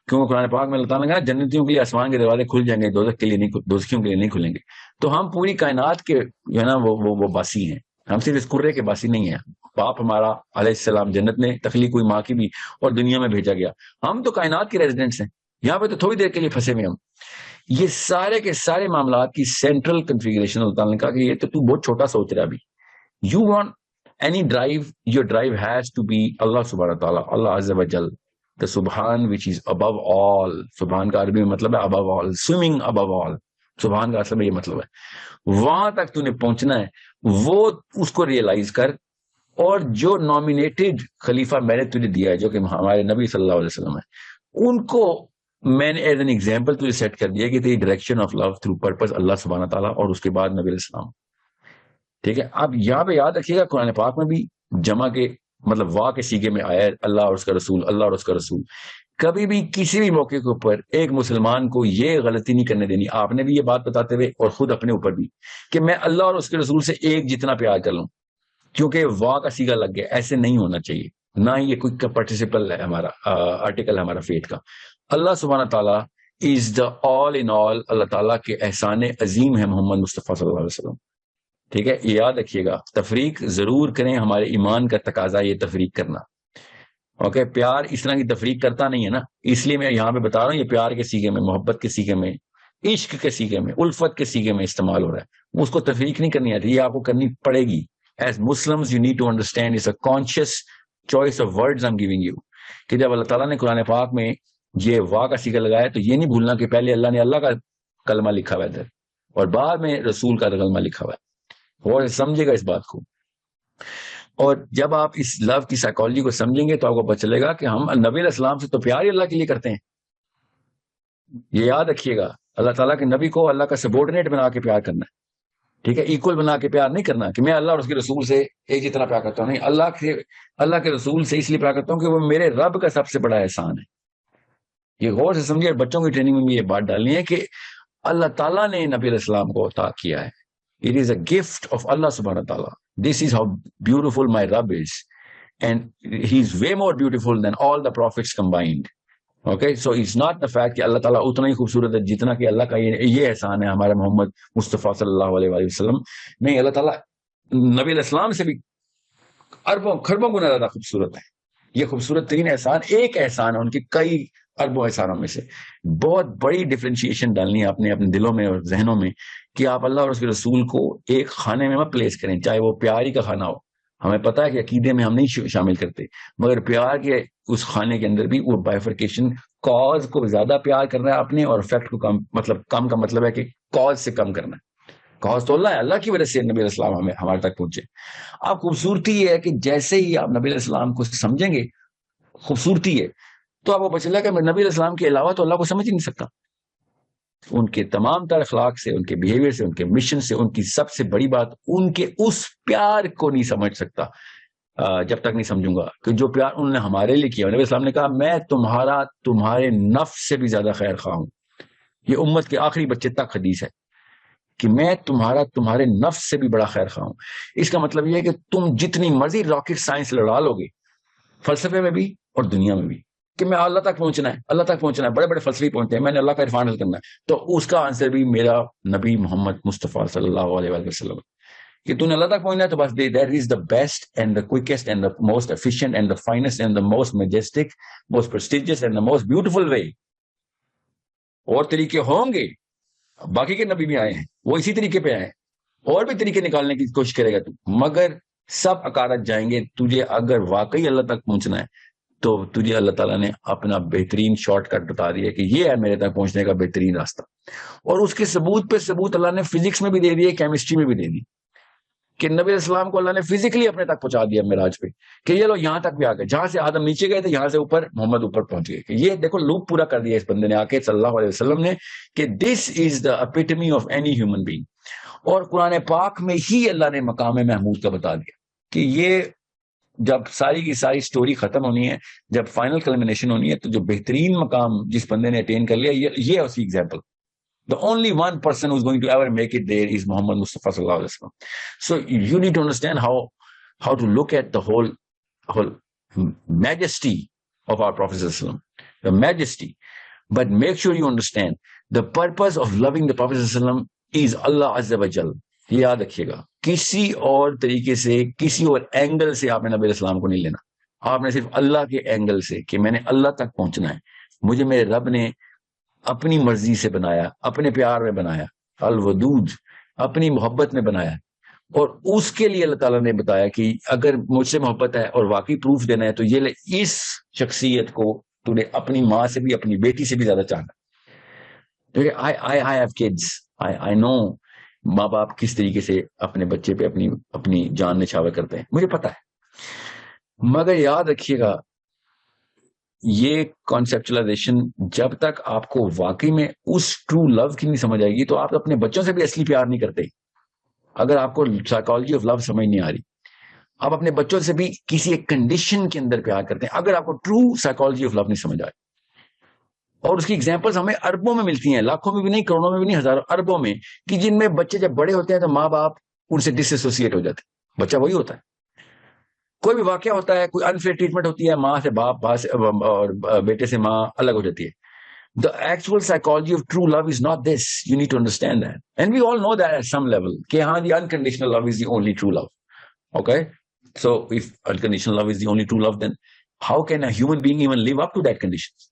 کیونکہ قرآن پاک میں اللہ تعالیٰ نے کہا جنتیوں کے لیے آسمان کے دروازے کھل جائیں گے، دوزخ کے لیے نہیں، دوزخیوں کے لیے نہیں کھلیں گے. تو ہم پوری کائنات کے جو ہے نا وہ باسی ہیں. ہم صرف اس کرے کے باسی نہیں ہیں. باپ ہمارا علیہ السلام جنت میں تخلیق ہوئی ماں کی بھی اور دنیا میں بھیجا گیا. ہم تو کائنات کے ریزیڈنٹس ہیں، یہاں پہ تو تھوڑی دیر کے لیے پھنسے ہوئے ہم. یہ سارے کے سارے معاملات کی سینٹرل کنفیگریشن اللہ تعالیٰ نے کہا کہ یہ تو بہت چھوٹا سوچ رہا. ابھی you want any drive, your drive has to be Allah subhanahu wa ta'ala, Allah azza wa jal, the subhan which is above all. subhan کا عربی میں مطلب ہے above all, swimming above all. subhan کا اصل میں یہ مطلب ہے. وہاں تک تو نے پہنچنا ہے، وہ اس کو ریئلائز کر. اور جو نامینیٹڈ خلیفہ میں نے تجھے دیا ہے جو کہ ہمارے نبی صلی اللہ علیہ وسلم ہے، ان کو میں نے ایز این ایگزامپل تجھے سیٹ کر دیا کہ تیری direction of love through purpose Allah سبحانہ تعالیٰ اور اس کے بعد نبی علیہ السلام. ٹھیک ہے، اب یہاں پہ یاد رکھیے گا قرآن پاک میں بھی جمع کے مطلب واہ کے سیگے میں آیا ہے اللہ اور اس کا رسول، اللہ اور اس کا رسول. کبھی بھی کسی بھی موقع کے اوپر ایک مسلمان کو یہ غلطی نہیں کرنے دینی، آپ نے بھی یہ بات بتاتے ہوئے اور خود اپنے اوپر بھی، کہ میں اللہ اور اس کے رسول سے ایک جتنا پیار کر لوں کیونکہ واہ کا سیگا لگ گیا. ایسے نہیں ہونا چاہیے، نہ ہی یہ کوئی پارٹیسپل ہے ہمارا آرٹیکل ہے ہمارا فیٹ کا. اللہ سبحانہ تعالیٰ از دا آل ان آل. اللہ تعالیٰ کے احسان عظیم ہے محمد مصطفیٰ صلی اللہ علیہ وسلم. ٹھیک ہے، یہ یاد رکھیے گا. تفریق ضرور کریں، ہمارے ایمان کا تقاضا یہ تفریق کرنا. اوکے، پیار اس طرح کی تفریق کرتا نہیں ہے نا، اس لیے میں یہاں پہ بتا رہا ہوں یہ پیار کے سیگے میں، محبت کے سیگے میں، عشق کے سیگے میں، الفت کے سیگے میں استعمال ہو رہا ہے. اس کو تفریق نہیں کرنی آتی، یہ آپ کو کرنی پڑے گی. As Muslims you need to understand it's a conscious choice of words I am giving you. کہ جب اللہ تعالیٰ نے قرآن پاک میں یہ واہ کا سیگا لگایا تو یہ نہیں بھولنا کہ پہلے اللہ نے اللہ کا کلمہ لکھا ہوا ہے ادھر اور بعد میں رسول کا کلمہ لکھا ہوا ہے. اور سمجھے گا اس بات کو. اور جب آپ اس لو کی سائیکالوجی کو سمجھیں گے تو آپ کو پتہ چلے گا کہ ہم نبی علیہ السلام سے تو پیار ہی اللہ کے لیے کرتے ہیں. یہ یاد رکھیے گا، اللہ تعالیٰ کے نبی کو اللہ کا سبورڈینیٹ بنا کے پیار کرنا ہے. ٹھیک ہے، ایکول بنا کے پیار نہیں کرنا کہ میں اللہ اور اس کے رسول سے ایک جتنا پیار کرتا ہوں. نہیں، اللہ کے رسول سے اس لیے پیار کرتا ہوں کہ وہ میرے رب کا سب سے بڑا احسان ہے. یہ غور سے سمجھے. بچوں کی ٹریننگ میں بھی یہ بات ڈالنی ہے کہ اللہ تعالیٰ نے نبی علیہ السلام کو عطا کیا ہے. It is a gift of Allah subhanahu wa ta'ala. This is how beautiful my Rabb is. And he's way more beautiful than all the prophets combined. Okay? So it's not the fact کہ اللہ تعالیٰ اتنا ہی خوبصورت ہے جتنا کہ اللہ کا یہ احسان ہے ہمارے محمد مصطفیٰ صلی اللہ علیہ وآلہ وسلم. نہیں، اللہ تعالیٰ نبی علیہ السلام سے بھی اربوں خربوں گنا زیادہ خوبصورت ہے. یہ خوبصورت ترین احسان ایک احسان ہے ان کی کئی اربوں احسانوں میں سے. بہت بڑی ڈفرینشیشن ڈالنی ہے اپنے دلوں میں اور ذہنوں میں کہ آپ اللہ اور اس کے رسول کو ایک کھانے میں مت پلیس کریں، چاہے وہ پیار ہی کا کھانا ہو. ہمیں پتا ہے کہ عقیدے میں ہم نہیں شامل کرتے، مگر پیار کے اس کھانے کے اندر بھی وہ بائیفرکیشن، کاز کو زیادہ پیار کرنا ہے اپنے اور افیکٹ کو کم کا مطلب ہے کہ کاز سے کم کرنا ہے. کاز تو اللہ ہے، اللہ کی وجہ سے نبی علیہ السلام ہمارے تک پہنچے. اب خوبصورتی یہ ہے کہ جیسے ہی آپ نبی علیہ السلام کو سمجھیں گے، خوبصورتی ہے تو آپ کو پتہ چلا کہ میں نبی علیہ السلام کے علاوہ تو اللہ کو سمجھ ہی نہیں سکتا. ان کے تمام تر اخلاق سے، ان کے بیہیویئر سے، ان کے مشن سے، ان کی سب سے بڑی بات ان کے اس پیار کو نہیں سمجھ سکتا جب تک نہیں سمجھوں گا کہ جو پیار انہوں نے ہمارے لیے کیا. نبی اسلام نے کہا میں تمہارے نفس سے بھی زیادہ خیر خواہ ہوں. یہ امت کے آخری بچے تک حدیث ہے کہ میں تمہارے نفس سے بھی بڑا خیر خواہ ہوں. اس کا مطلب یہ ہے کہ تم جتنی مرضی راکٹ سائنس لڑا لو گے فلسفے میں بھی اور دنیا میں بھی کہ میں اللہ تک پہنچنا ہے, بڑے بڑے فلسفی پہنچتے ہیں, میں نے اللہ کا عرفان حاصل کرنا ہے, تو اس کا آنسر بھی میرا نبی محمد مصطفیٰ صلی اللہ علیہ وآلہ وسلم کہ تو نے اللہ تک پہنچنا ہے تو بس that is the best and the quickest and the most efficient and the finest and the most majestic, most prestigious and the most beautiful way. اور طریقے ہوں گے, باقی کے نبی بھی آئے ہیں, وہ اسی طریقے پہ آئے ہیں, اور بھی طریقے نکالنے کی کوشش کرے گا تو, مگر سب اکارت جائیں گے. تجھے اگر واقعی اللہ تک پہنچنا ہے تو تجھے اللہ تعالیٰ نے اپنا بہترین شارٹ کٹ بتا دیا کہ یہ ہے میرے تک پہنچنے کا بہترین راستہ. اور اس کے ثبوت پہ ثبوت اللہ نے فزکس میں بھی دے دیے, کیمسٹری میں بھی دے دی کہ نبی علیہ السلام کو اللہ نے فزیکلی اپنے تک پہنچا دیا معراج پہ کہ یہ لو یہاں تک بھی آ گئے, جہاں سے آدم نیچے گئے تھے یہاں سے اوپر محمد اوپر پہنچ گئے. کہ یہ دیکھو لوپ پورا کر دیا اس بندے نے آ کے صلی اللہ علیہ وسلم نے کہ دس is the اپیٹمی of any human being. اور قرآن پاک میں ہی اللہ نے مقام محمود کا بتا دیا کہ یہ جب ساری کی ساری سٹوری ختم ہونی ہے, جب فائنل کلمنیشن ہونی ہے, تو جو بہترین مقام جس بندے نے اٹین کر لیا یہ ہے اسی example. The only one person who's going to ever make it there is Muhammad Mustafa sallallahu alaihi wasallam. So you need to understand how to look at the whole majesty of our Prophet sallallahu alaihi wasallam, the majesty. But make sure you understand the purpose of loving the Prophet sallallahu alaihi wasallam is Allah azza wa jal. یہ یاد رکھیے گا, کسی اور طریقے سے کسی اور angle سے آپ نے نبی علیہ السلام کو نہیں لینا. آپ نے صرف اللہ کے اینگل سے کہ میں نے اللہ تک پہنچنا ہے, مجھے میرے رب نے اپنی مرضی سے بنایا, اپنے پیار میں بنایا, الودود اپنی محبت میں بنایا, اور اس کے لیے اللہ تعالیٰ نے بتایا کہ اگر مجھ سے محبت ہے اور واقعی پروف دینا ہے تو یہ لے, اس شخصیت کو تو نے اپنی ماں سے بھی اپنی بیٹی سے بھی زیادہ چاہنا. I have kids, I know ماں باپ کس طریقے سے اپنے بچے پہ اپنی جان نچھاور کرتے ہیں, مجھے پتا ہے. مگر یاد رکھیے گا یہ کانسیپچلائزیشن جب تک آپ کو واقعی میں اس ٹرو لو کی نہیں سمجھ آئے گی تو آپ اپنے بچوں سے بھی اصلی پیار نہیں کرتے. اگر آپ کو سائیکالوجی آف لو سمجھ نہیں آ رہی, آپ اپنے بچوں سے بھی کسی ایک کنڈیشن کے اندر پیار کرتے ہیں اگر آپ کو ٹرو سائیکالوجی آف لو نہیں سمجھ آئے. اور اس کی ایگزامپلز ہمیں اربوں میں ملتی ہیں, لاکھوں میں بھی نہیں, کروڑوں میں بھی نہیں, ہزاروں اربوں میں, کہ جن میں بچے جب بڑے ہوتے ہیں تو ماں باپ ان سے ڈس ایسوسیٹ ہو جاتے ہیں. بچہ وہی ہوتا ہے, کوئی بھی واقعہ ہوتا ہے, کوئی انفیئر ٹریٹمنٹ ہوتی ہے, ماں سے باپ سے اور بیٹے سے ماں الگ ہو جاتی ہے. The actual psychology of true love is not this. You need to understand that. And we all know that at some level. کہ ہاں, the unconditional love is the only true love. Okay? So if unconditional love is the only true love, then how can a human being even live up to that condition?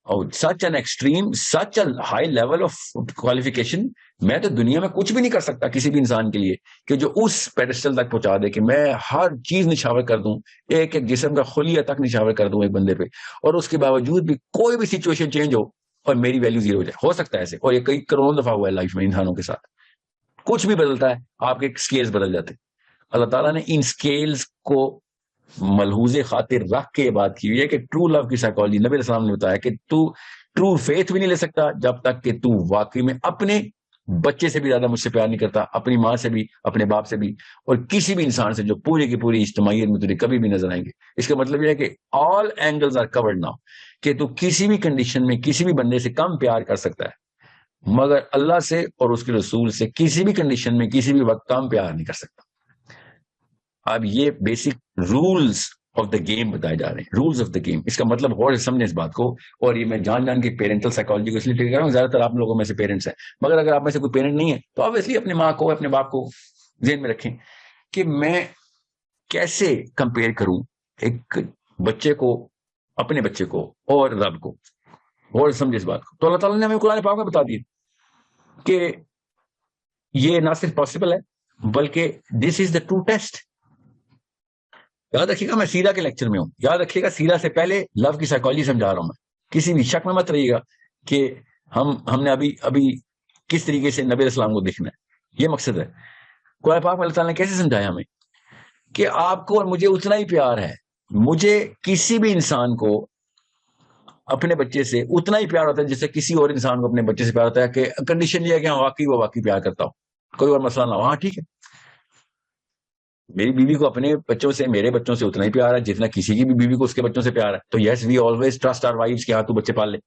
Oh, such an extreme, such a high level of qualification. میں تو دنیا میں کچھ بھی نہیں کر سکتا کسی بھی انسان کے لیے کہ جو اس پیڈسٹل تک پہنچا دے کہ میں ہر چیز نشاور کر دوں, ایک ایک جسم کا خلیہ تک نشاور کر دوں ایک بندے پہ, اور اس کے باوجود بھی کوئی بھی سچویشن چینج ہو اور میری ویلیو زیرو ہو جائے. ہو سکتا ہے ایسے, اور یہ کئی کروڑوں دفعہ ہوا ہے لائف میں انسانوں کے ساتھ. کچھ بھی بدلتا ہے, آپ کے سکیلز بدل جاتے. اللہ تعالیٰ نے ان سکیلز کو ملحوظ خاطر رکھ کے یہ بات کی ہوئی ہے کہ ٹرو لو کی سائیکالوجی نبی علیہ السلام نے بتایا کہ تو ٹرو فیتھ بھی نہیں لے سکتا جب تک کہ تو واقعی میں اپنے بچے سے بھی زیادہ مجھ سے پیار نہیں کرتا, اپنی ماں سے بھی, اپنے باپ سے بھی, اور کسی بھی انسان سے جو پوری کی پوری اجتماعیت میں تجھے کبھی بھی نظر آئیں گے. اس کا مطلب یہ ہے کہ آل اینگلز آر کورڈ ناؤ, کہ تو کسی بھی کنڈیشن میں کسی بھی بندے سے کم پیار کر سکتا ہے, مگر اللہ سے اور اس کے رسول سے کسی بھی کنڈیشن میں کسی بھی وقت کم پیار نہیں کر سکتا. اب یہ basic rules of the game بتائے جا رہے ہیں, رولز آف دا گیم. اس کا مطلب غور سے سمجھیں اس بات کو, اور یہ میں جان کے پیرنٹل سائیکالوجی کو اس لیے ٹھیک کر رہا ہوں, زیادہ تر آپ لوگوں میں سے پیرنٹس ہیں, مگر اگر آپ میں سے کوئی پیرنٹ نہیں ہے تو آبویسلی اپنے ماں کو, اپنے باپ کو ذہن میں رکھیں کہ میں کیسے کمپیئر کروں ایک بچے کو, اپنے بچے کو اور رب کو. غور سے سمجھیں اس بات کو. تو اللہ تعالیٰ نے ہمیں قرآن پاک میں بتا دیا کہ یہ نہ صرف پاسبل ہے بلکہ دس از دا ٹرو ٹیسٹ. یاد رکھیے گا میں سیرہ کے لیکچر میں ہوں, یاد رکھیے گا سیرہ سے پہلے لو کی سائیکالوجی سمجھا رہا ہوں میں. کسی بھی شک میں مت رہیے گا کہ ہم نے ابھی کس طریقے سے نبی علیہ السلام کو دیکھنا ہے, یہ مقصد ہے. قرآن پاک میں اللہ تعالیٰ نے کیسے سمجھایا ہمیں کہ آپ کو اور مجھے اتنا ہی پیار ہے, مجھے کسی بھی انسان کو اپنے بچے سے اتنا ہی پیار ہوتا ہے جیسے کسی اور انسان کو اپنے بچے سے پیار ہوتا ہے, کہ کنڈیشن یہ ہے کہ واقعی پیار کرتا ہوں, کوئی اور مسئلہ نہ ہو. ہاں ٹھیک ہے, میری بیوی کو اپنے بچوں سے میرے بچوں سے اتنا ہی پیار ہے جتنا کسی کی بھی بیوی کو اس کے بچوں سے پیار ہے. تو yes we always trust our wives کہ ہاں تو بچے پال لے.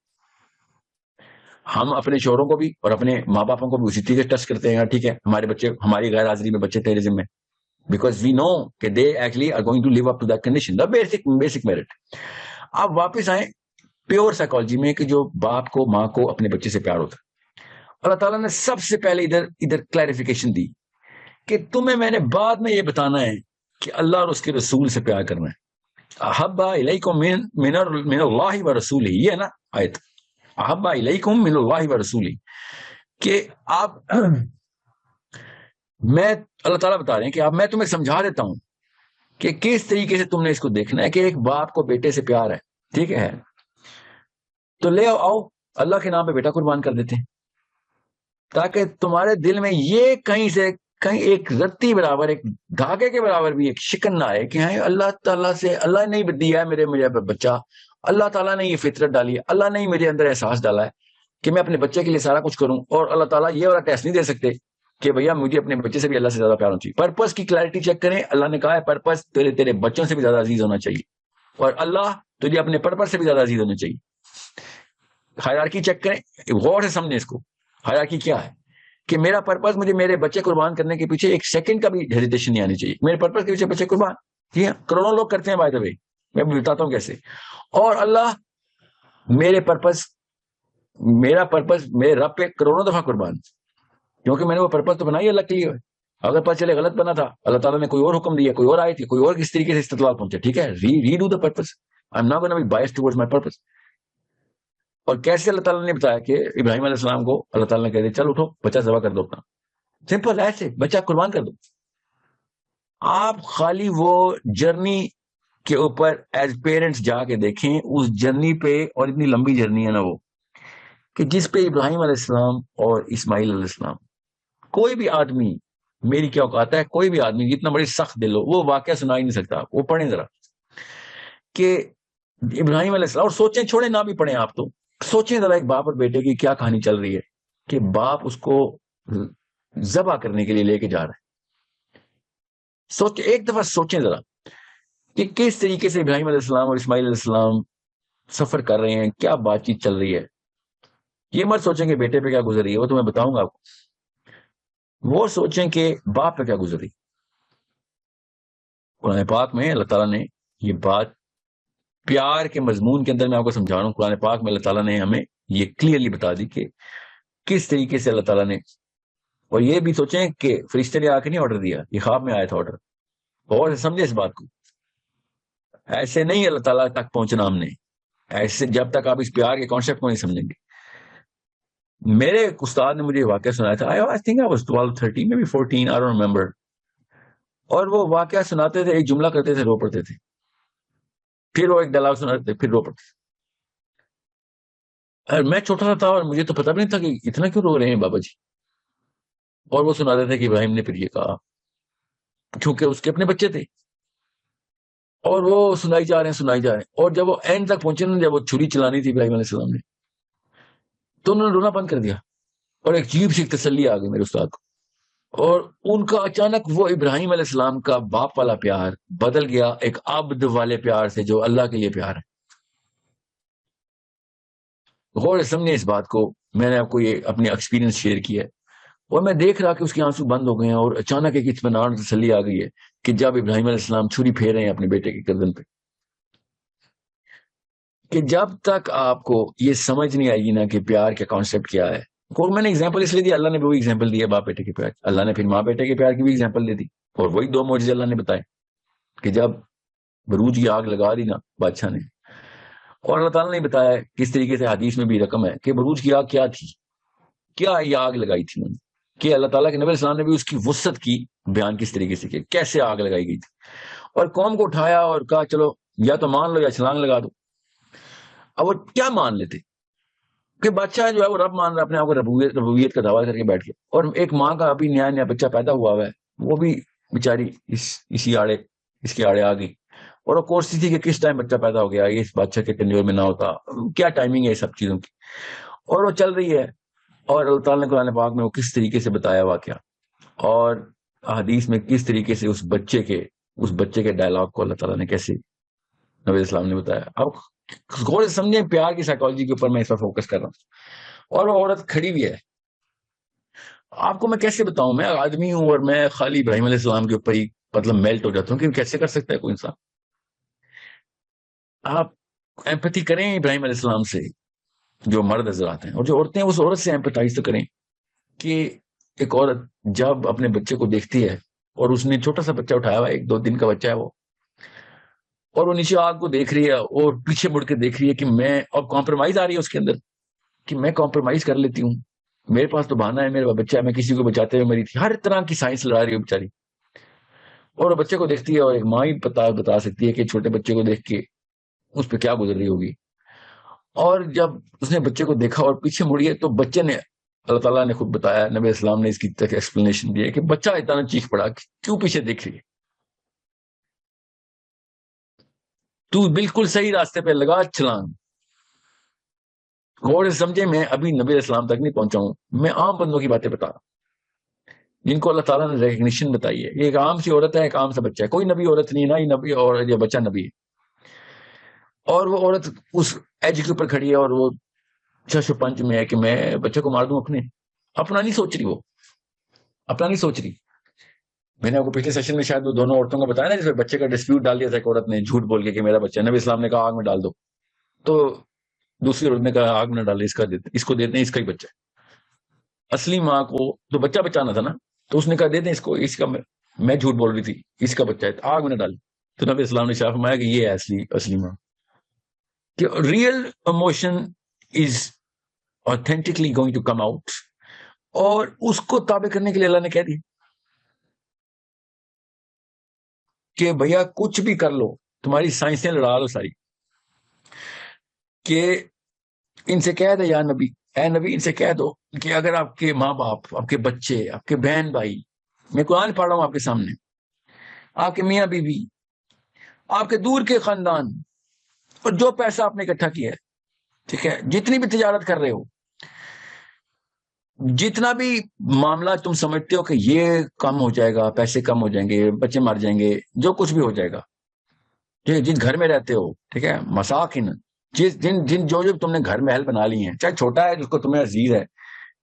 ہم اپنے شوہروں کو بھی اور اپنے ماں باپوں کو بھی اسی طریقے سے ٹرسٹ کرتے ہیں. ٹھیک ہے, ہمارے بچے ہماری غیر حاضری میں بچے تیرے ذمہ, بیکاز وی نو کہ they actually are going to live up to that condition, the basic merit. آپ واپس آئیں پیور سائیکالوجی میں کہ جو باپ کو ماں کو اپنے بچے سے پیار ہوتا ہے. اللہ تعالیٰ نے سب سے پہلے ادھر کلیریفیکیشن دی کہ تمہیں میں نے بعد میں یہ بتانا ہے کہ اللہ اور اس کے رسول سے پیار کرنا ہے. احبا الیکم من اللہ و رسولہ, یہ ہے نا آیت, احبا الیکم من اللہ و رسولہ, کہ آپ میں اللہ تعالیٰ بتا رہے ہیں کہ میں تمہیں سمجھا دیتا ہوں کہ کس طریقے سے تم نے اس کو دیکھنا ہے کہ ایک باپ کو بیٹے سے پیار ہے. ٹھیک ہے, تو لے آؤ اللہ کے نام پہ بیٹا قربان کر دیتے ہیں, تاکہ تمہارے دل میں یہ کہیں سے کہیں ایک رتی برابر, ایک دھاگے کے برابر بھی ایک شکن نہ آئے کہ اللہ تعالیٰ سے, اللہ نے نہیں دیا ہے میرے بچہ, اللہ تعالیٰ نے یہ فطرت ڈالی ہے, اللہ نے میرے اندر احساس ڈالا ہے کہ میں اپنے بچے کے لیے سارا کچھ کروں, اور اللہ تعالیٰ یہ والا ٹیسٹ نہیں دے سکتے کہ بھیا مجھے اپنے بچے سے بھی اللہ سے زیادہ پیار ہونا چاہیے. پرپس کی کلیئرٹی چیک کریں. اللہ نے کہا ہے پرپس تیرے بچوں سے بھی زیادہ عزیز ہونا چاہیے, اور اللہ تجھے اپنے پرپس سے بھی زیادہ عزیز ہونا چاہیے. ہائرارکی چیک کریں, غور سے سمجھیں اس کو. ہائرارکی کیا ہے کہ میرا پرپس مجھے میرے بچے قربان کرنے کے پیچھے ایک سیکنڈ کا بھی ہیزیٹیشن نہیں آنی چاہیے. میرے پرپس کے پیچھے بچے قربان, جی ہاں, کروڑوں لوگ کرتے ہیں بائی دا وے, میں بتاتا ہوں کیسے. اور اللہ میرا پرپس میرے رب پہ کروڑوں دفعہ قربان, کیونکہ میں نے وہ پرپس تو بنائی اللہ کے لیے. اگر پتہ چلے غلط بنا تھا, اللہ تعالیٰ نے کوئی اور حکم دیا, کوئی اور آئی تھی, کوئی اور کس طریقے سے استدلال پہنچے. ٹھیک ہے, redo the purpose. I am not gonna be biased towards my purpose. اور کیسے اللہ تعالیٰ نے بتایا کہ ابراہیم علیہ السلام کو اللہ تعالیٰ نے کہہ دیا چل اٹھو بچہ ذبح کر دو اپنا, سمپل ایسے بچہ قربان کر دو. آپ خالی وہ جرنی کے اوپر ایز پیرنٹس جا کے دیکھیں, اس جرنی پہ, اور اتنی لمبی جرنی ہے نا وہ, کہ جس پہ ابراہیم علیہ السلام اور اسماعیل علیہ السلام, کوئی بھی آدمی, میری کیا اوقات ہے, کوئی بھی آدمی جتنا بڑی سخت دل ہو وہ واقعہ سنا ہی نہیں سکتا. وہ پڑھیں ذرا کہ ابراہیم علیہ السلام, اور سوچیں, چھوڑیں نہ بھی پڑھیں آپ, تو سوچیں ذرا ایک باپ اور بیٹے کی کیا کہانی چل رہی ہے کہ باپ اس کو ذبح کرنے کے لیے لے کے جا رہا ہے. سوچیں, ایک دفعہ سوچیں ذرا کہ کس طریقے سے ابراہیم علیہ السلام اور اسماعیل علیہ السلام سفر کر رہے ہیں, کیا بات چیت چل رہی ہے. یہ مت سوچیں کہ بیٹے پہ کیا گزر رہی ہے, وہ تو میں بتاؤں گا آپ کو. وہ سوچیں کہ باپ پہ کیا گزر رہی. قرآن پاک میں اللہ تعالیٰ نے یہ بات پیار کے مضمون کے اندر میں آپ کو سمجھا رہا ہوں. قرآن پاک میں اللہ تعالیٰ نے ہمیں یہ کلیئرلی بتا دی کہ کس طریقے سے اللہ تعالیٰ نے, اور یہ بھی سوچیں کہ فرشتے نے آ کے نہیں آرڈر دیا, یہ خواب میں آیا تھا آرڈر. اور سمجھے اس بات کو, ایسے نہیں اللہ تعالیٰ تک پہنچنا ہم نے, ایسے جب تک آپ اس پیار کے کانسیپٹ کو نہیں سمجھیں گے. میرے ایک استاد نے مجھے واقعہ سنایا تھا, I think I was 12, 13, maybe 14, I don't remember. اور وہ واقعہ سناتے تھے, ایک جملہ کرتے تھے, رو پڑتے تھے, پھر وہ ایک ڈائلاگ سناتے تھے, پھر رو پڑتے تھے. اور میں چھوٹا سا تھا اور مجھے تو پتہ بھی نہیں تھا کہ اتنا کیوں رو رہے ہیں بابا جی. اور وہ سناتے تھے کہ ابراہیم نے پھر یہ کہا, کیونکہ اس کے اپنے بچے تھے, اور وہ سنائی جا رہے ہیں. اور جب وہ اینڈ تک پہنچے نا, جب وہ چھری چلانی تھی ابراہیم علیہ السلام نے, تو انہوں نے رونا بند کر دیا, اور ایک عجیب سی تسلی آ گئی میرے استاد کو. اور ان کا اچانک وہ ابراہیم علیہ السلام کا باپ والا پیار بدل گیا ایک عبد والے پیار سے جو اللہ کے لیے پیار ہے. غور سے سمجھیں اس بات کو. میں نے آپ کو یہ اپنی ایکسپیرینس شیئر کیا ہے, اور میں دیکھ رہا کہ اس کے آنسو بند ہو گئے ہیں, اور اچانک ایک اطمینان تسلی آ گئی ہے کہ جب ابراہیم علیہ السلام چھری پھیر رہے ہیں اپنے بیٹے کی گردن پہ, کہ جب تک آپ کو یہ سمجھ نہیں آئے گی نا کہ پیار کا کانسیپٹ کیا ہے. میں نے ایگزامپل اس لیے دی, اللہ نے بھی وہی ایگزامپل دی ہے باپ بیٹے کے پیار, اللہ نے پھر ماں بیٹے کے پیار کی بھی ایگزامپل دے دی, اور وہی 2 معجزے اللہ نے بتائے کہ جب بروج کی آگ لگا دی نا بادشاہ نے, اور اللہ تعالیٰ نے بتایا کس طریقے سے حدیث میں بھی رقم ہے کہ بروج کی آگ کیا تھی, کیا یہ آگ لگائی تھی انہوں نے, کہ اللہ تعالیٰ کے نبی علیہ السلام نے بھی اس کی وسعت کی بیان کس طریقے سے کیا, کیسے آگ لگائی گئی تھی, اور قوم کو اٹھایا اور کہا چلو یا تو مان لو یا چھلانگ لگا دو. اب وہ کیا مان لیتے کہ بادشاہ جو ہے وہ رب مان رہا, اپنے آپ کو ربوبیت کا دعویٰ کر کے بیٹھ گیا, اور ایک ماں کا ابھی نیا بچہ پیدا ہوا ہے, وہ بھی بیچاری اس کے آڑے آ گئی, اور وہ کوشش تھی کہ کس ٹائم بچہ پیدا ہو گیا, یہ اس بادشاہ کے ٹینیور میں نہ ہوتا, کیا ٹائمنگ ہے سب چیزوں کی, اور وہ چل رہی ہے. اور اللہ تعالیٰ نے قرآن پاک میں وہ کس طریقے سے بتایا واقعہ, اور احادیث میں کس طریقے سے اس بچے کے ڈائلاگ کو اللہ تعالیٰ نے کیسے نبی السلام نے بتایا. اب غور سے سمجھیں پیار کی سائیکالوجی کے اوپر میں اس پر فوکس کر رہا ہوں. اور وہ عورت کھڑی بھی ہے. آپ کو میں کیسے بتاؤں, میں آدمی ہوں اور میں خالی ابراہیم علیہ السلام کے اوپر ہی مطلب میلٹ ہو جاتا ہوں کہ کیسے کر سکتا ہے کوئی انسان. آپ ایمپتھی کریں ابراہیم علیہ السلام سے جو مرد حضرات ہیں, اور جو عورتیں اس عورت سے ایمپتھائز تو کریں کہ ایک عورت جب اپنے بچے کو دیکھتی ہے اور اس نے چھوٹا سا بچہ اٹھایا ہوا ہے, 1-2 دن کا بچہ ہے وہ, اور وہ نیچے آگ کو دیکھ رہی ہے اور پیچھے مڑ کے دیکھ رہی ہے کہ میں, اور کمپرومائز آ رہی ہے اس کے اندر کہ میں کمپرومائز کر لیتی ہوں, میرے پاس تو بہانہ ہے, میرا بچہ ہے, میں کسی کو بچاتے ہوئے مری تھی, ہر طرح کی سائنس لڑا رہی ہے بیچاری. اور وہ بچے کو دیکھتی ہے, اور ایک ماں ہی بتا سکتی ہے کہ چھوٹے بچے کو دیکھ کے اس پہ کیا گزر رہی ہوگی. اور جب اس نے بچے کو دیکھا اور پیچھے مڑی ہے تو بچے نے, اللہ تعالیٰ نے خود بتایا, نبی اسلام نے اس کی تک ایکسپلینیشن دی ہے کہ بچہ اتنا چیخ پڑا کہ کیوں پیچھے دیکھ رہی ہے, تو بالکل صحیح راستے پہ لگا چھلانگ. غور سے سمجھے, میں ابھی نبی اسلام تک نہیں پہنچا ہوں, میں عام بندوں کی باتیں بتا رہا ہوں جن کو اللہ تعالیٰ نے ریکگنیشن بتائی ہے. یہ ایک عام سی عورت ہے, ایک عام سا بچہ ہے, کوئی نبی عورت نہیں, نہ ہی نبی اور یہ بچہ نبی ہے. اور وہ عورت اس ایج کے اوپر کھڑی ہے اور وہ چش و پنچ میں ہے کہ میں بچے کو مار دوں اپنا نہیں سوچ رہی, وہ اپنا نہیں سوچ رہی. میں نے آپ کو پچھلے سیشن میں شاید وہ دونوں عورتوں کو بتایا نا, جس میں بچے کا ڈسپیوٹ ڈال دیا تھا ایک عورت نے جھوٹ بول کے کہ میرا بچہ, نبی اسلام نے کہا آگ میں ڈال دو, تو دوسری عورت نے کہا آگ میں ڈالے, اس کو دیتے ہیں, اس کا ہی بچہ ہے. اصلی ماں کو تو بچہ بچانا تھا نا, تو اس نے کہا دے دیں اس کو, اس کا, میں جھوٹ بول رہی تھی, اس کا بچہ ہے, آگ میں نہ ڈال. تو نبی اسلام نے شاہ فرمایا کہ یہ ہے اصلی ماں, کہ real emotion is authentically going to come out, اور اس کو تابع کرنے کے لیے اللہ نے کہہ دی کہ بھیا کچھ بھی کر لو, تمہاری سائنسیں لڑا لو ساری, کہ ان سے کہہ دے یا نبی, اے نبی ان سے کہہ دو کہ اگر آپ کے ماں باپ, آپ کے بچے, آپ کے بہن بھائی, میں قرآن پڑھ رہا ہوں آپ کے سامنے, آپ کے میاں بیوی, آپ کے دور کے خاندان, اور جو پیسہ آپ نے اکٹھا کیا ہے, ٹھیک ہے, جتنی بھی تجارت کر رہے ہو, جتنا بھی معاملہ تم سمجھتے ہو کہ یہ کم ہو جائے گا, پیسے کم ہو جائیں گے, بچے مر جائیں گے, جو کچھ بھی ہو جائے گا, جس گھر میں رہتے ہو, ٹھیک ہے, مساکن, جو تم نے گھر محل بنا لی ہیں, چاہے چھوٹا ہے, جس کو تمہیں عزیز ہے,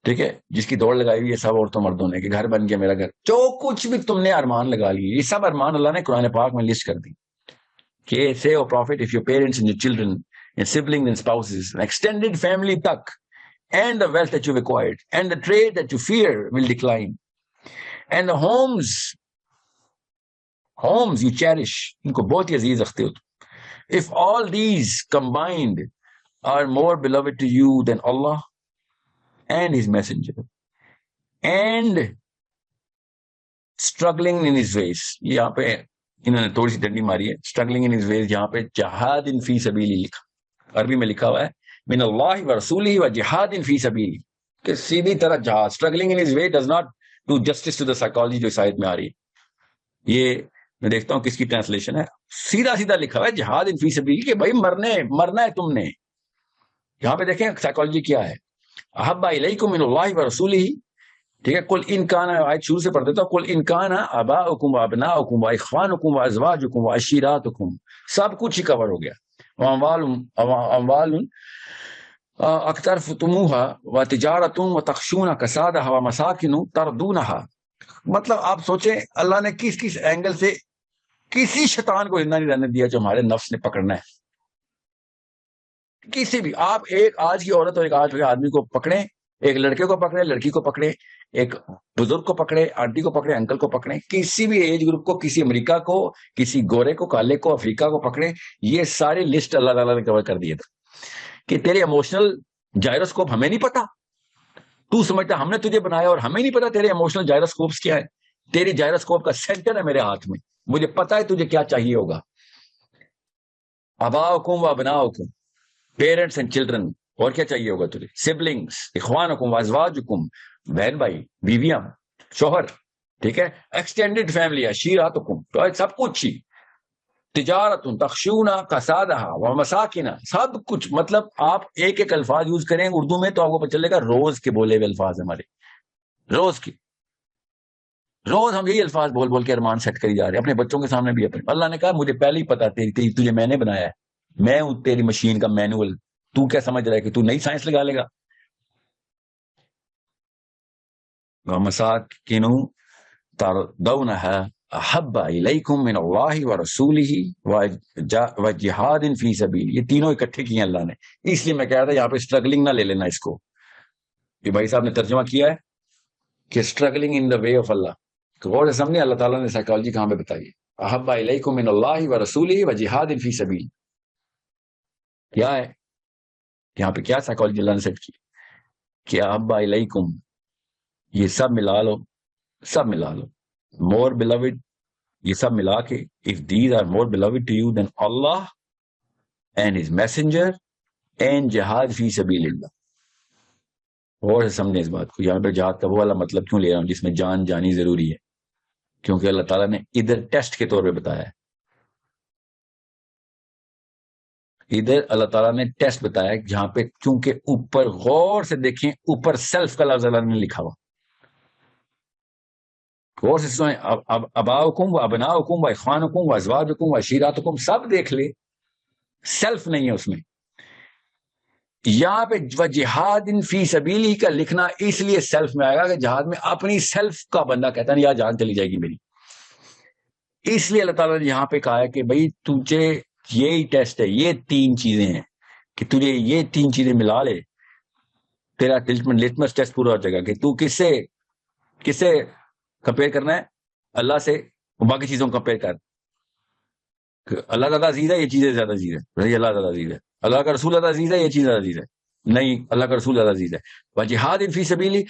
ٹھیک ہے, جس کی دوڑ لگائی ہوئی ہے سب عورتوں مردوں نے کہ گھر بن گیا میرا گھر, جو کچھ بھی تم نے ارمان لگا لی, یہ سب ارمان اللہ نے قرآن پاک میں لسٹ کر دی کہ say O prophet, if your parents and your children and siblings and spouses and extended family tak, and the wealth that you've acquired and the trade that you fear will decline, and the homes you cherish, ان کو بہت ہی عزیز رکھتے ہو, if all these combined are more beloved to you than Allah and His Messenger and struggling in His ways, یہاں پہ انہوں نے تھوڑی سی ڈنڈی ماری ہے, struggling in His ways, یہاں پہ جہاد فی سبیلی لکھا, عربی میں لکھا ہوا ہے من اللہ و رسولہ و جہاد فی سبیلی, کہ سیدھی طرح جہاد, struggling in His way does not do justice to the psychology جو اس آیت میں آ رہی ہے. یہ میں دیکھتا ہوں کس کی ٹرانسلیشن ہے, سیدھا لکھا ہوا ہے جہاد فی سبیلی, کہ بھائی مرنا ہے تم نے. یہاں پہ دیکھیں سائیکالوجی کیا ہے, احب الیکم من اللہ و رسولہ, ٹھیک ہے, قل ان کان, آیت شروع سے پڑھ دیتا ہوں, قل ان کان آباؤکم و ابناؤکم و اخوانکم و ازواجکم و عشیراتکم, سب کچھ ہی کور ہو گیا, اموال اقترفتموها و تجارت و تخشون کسادها و مساکن تردونها. مطلب آپ سوچیں اللہ نے کس اینگل سے کسی شیطان کو زندہ نہیں رہنے دیا جو ہمارے نفس نے پکڑنا ہے. کسی بھی, آپ ایک آج کی عورت اور ایک آج کے آدمی کو پکڑیں, ایک لڑکے کو پکڑے, لڑکی کو پکڑے, ایک بزرگ کو پکڑے, آنٹی کو پکڑے, انکل کو پکڑے, کسی بھی ایج گروپ کو, کسی امریکہ کو, کسی گورے کو, کالے کو, افریقہ کو پکڑے, یہ سارے لسٹ اللہ تعالیٰ نے کور کر دیے تھا کہ تیرے ایموشنل جائروسکوپ ہمیں نہیں پتا, تو سمجھتا ہم نے تجھے بنایا اور ہمیں نہیں پتا تیرے ایموشنل جائروسکوپس کیا ہے. تیری جائروسکوپ کا سینٹر ہے میرے ہاتھ میں, مجھے پتا ہے تجھے کیا چاہیے ہوگا. اباؤکم و ابناؤکم, پیرنٹس اینڈ چلڈرن, اور کیا چاہیے ہوگا تجھے, سبلنگس, اخوانکم و ازواجکم, بہن بھائی, بیویاں, شوہر, ٹھیک ہے, ایکسٹینڈیڈ فیملی, عشیراتکم, تو سب کچھ ہی, تجارت تخشون کسادہا و مساکن, سب کچھ. مطلب آپ ایک الفاظ یوز کریں اردو میں تو آپ کو پتہ چلے گا روز کے بولے ہوئے الفاظ ہمارے, روز کے روز ہم یہی الفاظ بول بول کے ارمان سیٹ کری جا رہے ہیں اپنے بچوں کے سامنے بھی اپنے. اللہ نے کہا مجھے پہلے ہی پتا تجھے میں نے بنایا ہے, میں ہوں تیری مشین کا مینول, تو کیا سمجھ رہا ہے کہ تو نئی سائنس لگا لے گا. وَمَسَاكِنُ تَرْضَوْنَهَا أَحَبَّ إِلَيْكُم مِّنَ اللَّهِ وَرَسُولِهِ وَجِهَادٍ فِي سَبِيلِهِ. یہ تینوں اکٹھے کیے اللہ نے. اس لیے میں کہہ رہا تھا یہاں پہ اسٹرگلنگ نہ لے لینا اس کو. یہ بھائی صاحب نے ترجمہ کیا ہے کہ struggling in the way of اللہ. غور سے سمجھے اللہ تعالیٰ نے سائیکالوجی کہاں پہ بتائی ہے. أَحَبَّ إِلَيْكُم مِّنَ اللَّهِ وَرَسُولِهِ وَجِهَادٍ فِي سَبِيلِهِ. کیا ہے یہاں پہ, کیا سائیکالوجی اللہ نے سیٹ کی کہ أَحَبَّ إِلَيْكُم, یہ سب ملا لو, سب ملا لو. more beloved, یہ سب ملا کے if these are more beloved to you than Allah and his messenger and jihad فی سبیل اللہ. اور سے سمجھیں اس بات کو. یہاں پہ جہاد کا وہ والا مطلب کیوں لے رہا ہوں جس میں جان جانی ضروری ہے, کیونکہ اللہ تعالیٰ نے ادھر ٹیسٹ کے طور پہ بتایا ہے. ادھر اللہ تعالیٰ نے ٹیسٹ بتایا ہے جہاں پہ کیونکہ اوپر غور سے دیکھیں, اوپر سیلف کا لفظ اللہ نے لکھا ہوا. غور سے سنیں, اباؤکم و ابناؤکم و اخوانکم و ازواجکم و عشیراتکم سب دیکھ لے, سیلف نہیں ہے اس میں. یہاں پہ جہاد فی سبیلی کا لکھنا اس لیے سیلف میں آئے گا کہ جہاد میں اپنی سیلف کا بندہ کہتا ہے یا جان چلی جائے گی میری. اس لیے اللہ تعالیٰ نے یہاں پہ کہا ہے کہ بھائی تجھے یہی ٹیسٹ ہے, یہ تین چیزیں ہیں کہ تجھے یہ تین چیزیں ملا لے, تیرا لٹمس ٹیسٹ پورا ہو جائے گا کہ تو کس سے کمپیئر کرنا ہے, اللہ سے, باقی چیزوں کو کمپیئر کر. اللہ زیادہ عزیز ہے, یہ چیزیں زیادہ عزیز ہے, بھائی اللہ زیادہ عزیز ہے. اللہ کا رسول زیادہ عزیز ہے, یہ چیز زیادہ عزیز ہے. نہیں, اللہ کا رسول زیادہ عزیز ہے. وجہاد فی سبیلی,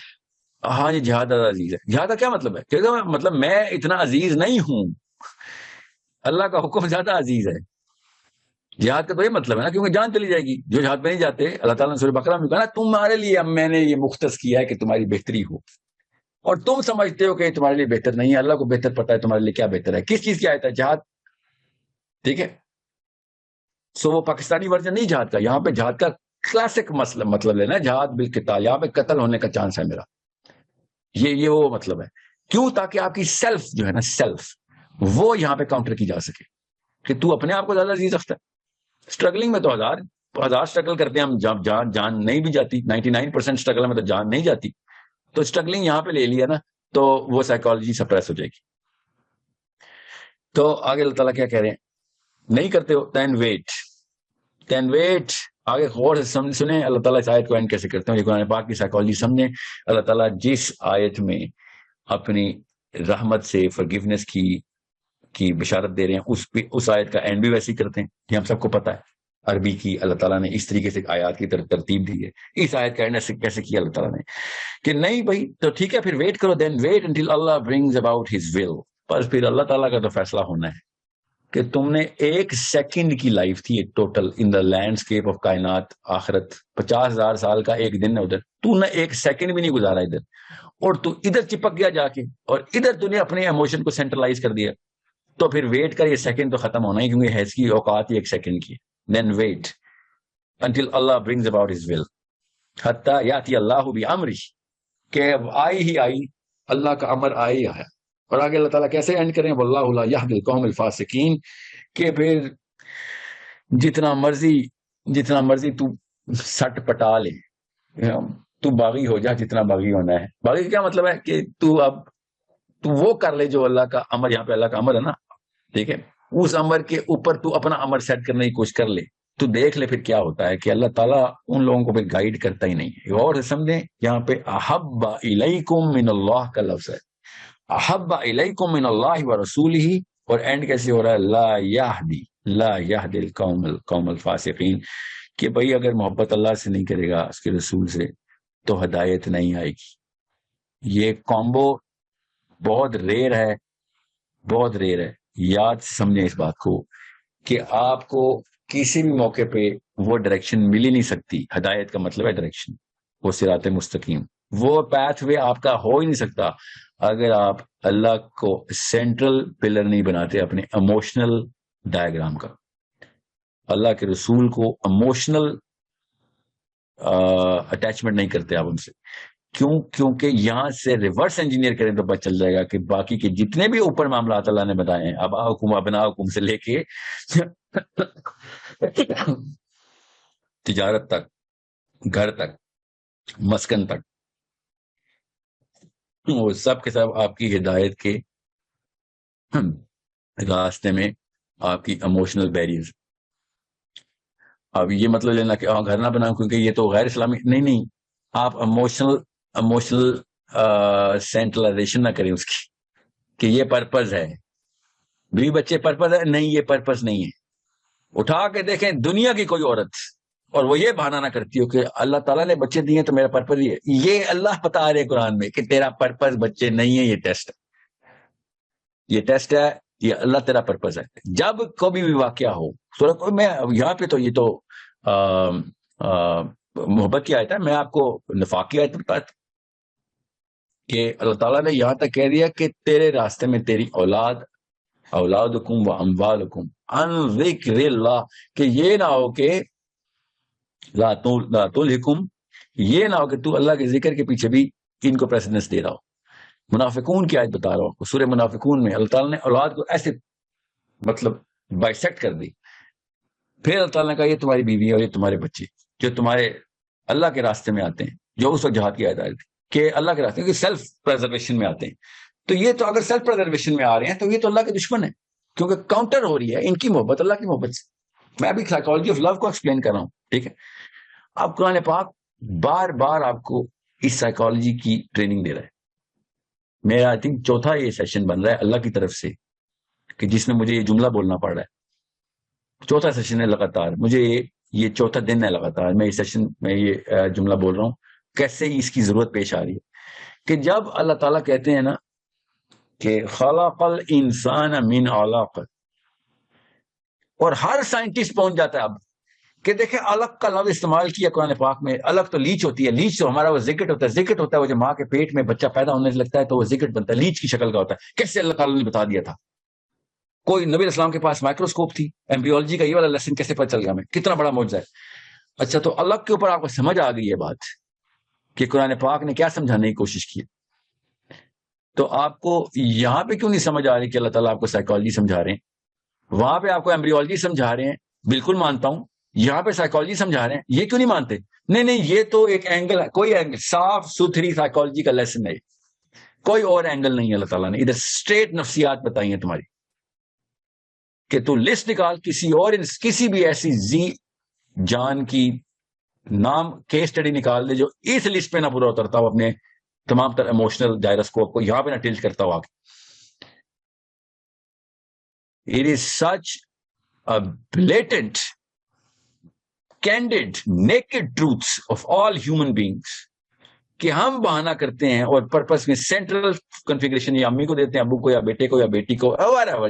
ہاں یہ جہاد زیادہ عزیز ہے. جہاد کا کیا مطلب ہے؟ کہ مطلب میں اتنا عزیز نہیں ہوں, اللہ کا حکم زیادہ عزیز ہے. جہاد کا تو یہ مطلب ہے نا, کیونکہ جان چلی جائے گی. جو جہاد پہ نہیں جاتے, اللہ تعالیٰ نے سورہ بقرہ میں کہا نا تمہارے لیے اب میں نے یہ مختص کیا ہے کہ تمہاری بہتری ہو, اور تم سمجھتے ہو کہ یہ تمہارے لیے بہتر نہیں ہے. اللہ کو بہتر پتا ہے تمہارے لیے کیا بہتر ہے. کس چیز کی آیت ہے؟ جہاد. ٹھیک ہے, سو وہ پاکستانی ورژن نہیں جہاد کا. یہاں پہ جہاد کا کلاسک مطلب لینا ہے, جہاد بالقتال. یہاں پہ قتل ہونے کا چانس ہے میرا, یہ وہ مطلب ہے. کیوں؟ تاکہ آپ کی سیلف جو ہے نا, سیلف وہ یہاں پہ کاؤنٹر کی جا سکے کہ تو اپنے آپ کو زیادہ عزیز رکھتا ہے. اسٹرگلنگ میں تو ہزار اسٹرگل کرتے ہیں ہم, جب جان نہیں بھی جاتی. 99% اسٹرگل میں تو جان نہیں جاتی. تو اسٹرگلنگ یہاں پہ لے لیا نا تو وہ سائیکالوجی سپریس ہو جائے گی. تو آگے اللہ تعالیٰ کیا کہہ رہے ہیں, نہیں کرتے ہو دین ویٹ. آگے غور سے سنیں اللہ تعالیٰ اس آیت کو اینڈ کیسے کرتے ہیں. یہ قرآن پاک کی سائیکالوجی سمجھیں. اللہ تعالیٰ جس آیت میں اپنی رحمت سے فرگیونیس کی بشارت دے رہے ہیں, اس آیت کا اینڈ بھی ویسے ہی کرتے ہیں. یہ ہم سب کو پتا ہے, عربی کی اللہ تعالیٰ نے اس طریقے سے آیات کی ترتیب دی ہے. اس آیت کا اینڈ کیسے کیا اللہ تعالیٰ نے کہ نہیں بھائی تو ٹھیک ہے, پھر ویٹ کرو. Then wait until Allah brings about his will. بس پھر اللہ تعالیٰ کا تو فیصلہ ہونا ہے کہ تم نے 1 سیکنڈ کی لائف تھی total in the landscape of کائنات. آخرت 50,000 سال کا ایک دن ہے ادھر, تو نے 1 سیکنڈ بھی نہیں گزارا ادھر, اور تو ادھر چپک گیا جا کے, اور ادھر تو نے اپنے ایموشن کو سینٹرلائز کر دیا. تو پھر ویٹ کر, یہ سیکنڈ تو ختم ہونا ہی, کیونکہ حیض کی اوقات ہی 1 سیکنڈ کی. Then wait until Allah brings about his will حتی یاتی اللہ بامرہ, کہ آئی ہی آئی, اللہ کا امر آئے ہی آیا. اور آگے اللہ تعالیٰ کیسے اینڈ کریں, واللہ لا یہدی القوم الفاسقین, کہ پھر جتنا مرضی تو سٹ پٹا لے, تو باغی ہو جا جتنا باغی ہونا ہے. باغی کا کیا مطلب ہے کہ تو وہ کر لے جو اللہ کا امر, یہاں پہ اللہ کا امر ہے نا, ٹھیک ہے, اس امر کے اوپر تو اپنا امر سیٹ کرنے کی کوشش کر لے. تو دیکھ لے پھر کیا ہوتا ہے کہ اللہ تعالیٰ ان لوگوں کو پھر گائیڈ کرتا ہی نہیں ہے. اور سمجھیں یہاں پہ احب الیکم من اللہ کا لفظ ہے, احب الیکم من اللہ ورسولہ, اور اینڈ کیسے ہو رہا ہے, لا یہدی القوم الفاسقین, کہ بھائی اگر محبت اللہ سے نہیں کرے گا, اس کے رسول سے, تو ہدایت نہیں آئے گی. یہ کامبو بہت ریئر ہے, بہت ریئر ہے. یاد سمجھیں اس بات کو کہ آپ کو کسی بھی موقع پہ وہ ڈائریکشن مل ہی نہیں سکتی. ہدایت کا مطلب ہے ڈائریکشن, وہ صراط مستقیم, وہ پیتھ وے آپ کا ہو ہی نہیں سکتا اگر آپ اللہ کو سینٹرل پلر نہیں بناتے اپنے ایموشنل ڈائیگرام کا. اللہ کے رسول کو ایموشنل اٹیچمنٹ نہیں کرتے آپ ان سے. کیونکہ یہاں سے ریورس انجینئر کریں تو پتہ چل جائے گا کہ باقی کے جتنے بھی اوپر معاملات اللہ نے بتائے ہیں، اباؤکم ابناؤکم سے لے کے تجارت تک، گھر تک، مسکن تک، وہ سب کے سب آپ کی ہدایت کے راستے میں آپ کی ایموشنل بیریئر. اب یہ مطلب لینا کہ گھر نہ بناؤ کیونکہ یہ تو غیر اسلامی، نہیں، آپ ایموشنل سینٹرلائزیشن نہ کریں اس کی کہ یہ پرپز ہے. بیوی بچے پرپز ہے؟ نہیں، یہ پرپز نہیں ہے. اٹھا کے دیکھیں دنیا کی کوئی عورت اور وہ یہ بہانہ نہ کرتی ہو کہ اللہ تعالیٰ نے بچے دیے تو میرا پرپز ہی ہے. یہ اللہ بتا رہے قرآن میں کہ تیرا پرپز بچے نہیں ہے، یہ ٹیسٹ ہے، یہ ٹیسٹ ہے، یہ اللہ تیرا پرپز ہے. جب کبھی بھی واقعہ ہو سورہ میں یہاں پہ تو یہ تو محبت کی آیت ہے، میں آپ کو نفاق کی آیت بتاتا کہ اللہ تعالیٰ نے یہاں تک کہہ دیا کہ تیرے راستے میں تیری اولادکم و اموالکم عن ذکر اللہ، کہ یہ نہ ہو کہ لا تلہکم، یہ نہ ہو کہ تو اللہ کے ذکر کے پیچھے بھی ان کو پریسیڈنس دے رہا ہو. منافقون کی آیت بتا رہا ہوں، سورہ منافقون میں اللہ تعالیٰ نے اولاد کو ایسے مطلب بائسیکٹ کر دی. پھر اللہ تعالیٰ نے کہا یہ تمہاری بیوی ہے اور یہ تمہارے بچے جو تمہارے اللہ کے راستے میں آتے ہیں، جو اس وقت جہاد کی آیت آئی تھی کہ اللہ کے راستے میں سیلف پریزرویشن میں آتے ہیں. تو یہ تو اگر سیلف پریزرویشن میں آ رہے ہیں تو یہ تو اللہ کے دشمن ہے، کیونکہ کاؤنٹر ہو رہی ہے ان کی محبت اللہ کی محبت سے. میں ابھی سائیکالوجی آف لو کو ایکسپلین کر رہا ہوں، ٹھیک ہے. اب قرآن پاک بار بار آپ کو اس سائیکالوجی کی ٹریننگ دے رہا ہے. میرا آئی تھنک چوتھا یہ سیشن بن رہا ہے اللہ کی طرف سے کہ جس میں مجھے یہ جملہ بولنا پڑ رہا ہے. چوتھا سیشن ہے لگاتار، مجھے یہ چوتھا دن ہے لگاتار میں اس سیشن میں یہ جملہ بول رہا ہوں. کیسے اس کی ضرورت پیش آ رہی ہے کہ جب اللہ تعالیٰ کہتے ہیں نا کہ خلق الانسان من علق، اور ہر سائنٹسٹ پہنچ جاتا ہے اب کہ دیکھیں علق کا لفظ استعمال کیا قرآن پاک میں. علق تو لیچ ہوتی ہے، لیچ تو ہمارا وہ زکٹ ہوتا ہے، زکٹ ہوتا ہے وہ جو ماں کے پیٹ میں بچہ پیدا ہونے لگتا ہے تو وہ زکٹ بنتا ہے، لیچ کی شکل کا ہوتا ہے. کیسے اللہ تعالیٰ نے بتا دیا تھا؟ کوئی نبی اسلام کے پاس مائکروسکوپ تھی، ایمبریولوجی کا یہ والا لیسن کیسے پتہ چل گیا ہمیں؟ کتنا بڑا معجزہ ہے. اچھا تو علق کے اوپر آپ کو سمجھ آ گئی یہ بات کہ قرآن پاک نے کیا سمجھانے کی کوشش کی. تو آپ کو یہاں پہ کیوں نہیں سمجھ آ رہی کہ اللہ تعالیٰ آپ کو سائیکالوجی سمجھا رہے ہیں؟ وہاں پہ آپ کو ایمبریولوجی سمجھا رہے ہیں، بالکل مانتا ہوں. یہاں پہ سائیکالوجی سمجھا رہے ہیں، یہ کیوں نہیں مانتے؟ نہیں یہ تو ایک اینگل ہے، کوئی اینگل صاف ستھری سائیکالوجی کا لیسن ہے، کوئی اور اینگل نہیں ہے. اللہ تعالیٰ نے ادھر اسٹریٹ نفسیات بتائی ہیں تمہاری کہ تو لسٹ نکال کسی بھی ایسی جان کی نام کیس اسٹڈی نکال دے جو اس لسٹ پہ نہ پورا اترتا ہو، اپنے تمام تر ایموشنل جائروسکوپ کو یہاں پہ نہ ٹلٹ کرتا ہو آگے. It is such a blatant, candid, naked truths of all human beings کہ ہم بہانہ کرتے ہیں اور پرپس میں سینٹرل کنفیگریشن یا امی کو دیتے ہیں، ابو کو یا بیٹے کو یا بیٹی کو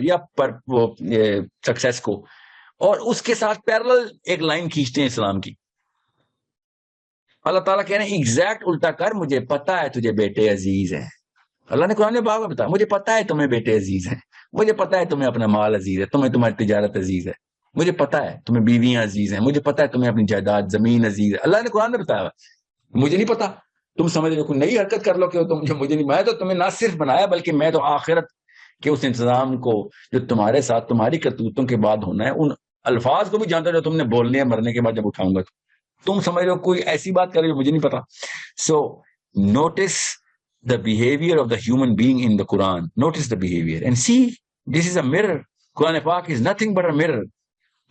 یا سکسیس کو، اور اس کے ساتھ پیرلل ایک لائن کھینچتے ہیں اسلام کی. اللہ تعالیٰ کہہ رہے ہیں ایگزیکٹ الٹا کر، مجھے پتا ہے تجھے بیٹے عزیز ہیں. اللہ نے قرآن میں باب میں بتایا مجھے پتا ہے تمہیں بیٹے عزیز ہیں، مجھے پتا ہے تمہیں اپنا مال عزیز ہے، تمہیں تمہاری تجارت عزیز ہے، مجھے پتا ہے تمہیں بیویاں عزیز ہیں، مجھے پتا ہے تمہیں اپنی جائیداد زمین عزیز ہے. اللہ نے قرآن میں بتایا مجھے نہیں پتا، تم سمجھ رہے ہو کوئی نئی حرکت کر لو کہ مجھے نہیں. میں تو تمہیں نہ صرف بنایا بلکہ میں تو آخرت کے اس انتظام کو جو تمہارے ساتھ تمہاری کرتوتوں کے بعد ہونا ہے ان الفاظ کو بھی جانتا جو تم نے بولنے ہیں مرنے کے بعد جب اٹھاؤں گا. تم سمجھ رہے ہو کوئی ایسی بات کر رہے ہو مجھے نہیں پتا. سو notice the behavior of the human being in the Quran. Notice the behavior and see this is a mirror. Quran Pak is nothing but a mirror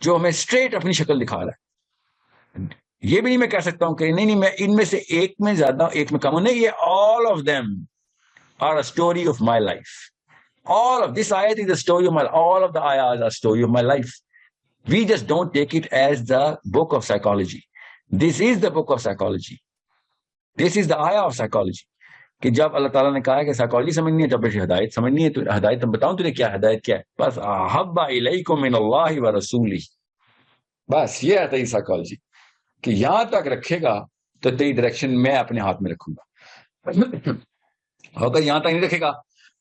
جو ہمیں straight اپنی شکل دکھا رہا ہے. یہ بھی نہیں میں کہہ سکتا ہوں کہ نہیں میں ان میں سے ایک میں زیادہ ایک میں کم ہوں، نہیں، یہ all of them are a story of my life. All of this ayat is a story of my life. All of the ayahs are a story of my life. We just don't take it as the book of psychology. This is the book of psychology. This is the ayah of psychology. کہ جب اللہ تعالیٰ نے کہا کہ psychology سمجھنی ہے جب ہدایت سمجھنی ہے تو ہدایت تم بتاؤں تجھے کیا ہدایت کیا ہے. بس احب الیکم من اللہ و رسولہ، بس یہ ہے سائیکالوجی کہ یہاں تک رکھے گا تو تیری ڈائریکشن میں اپنے ہاتھ میں رکھوں گا، اگر یہاں تک نہیں رکھے گا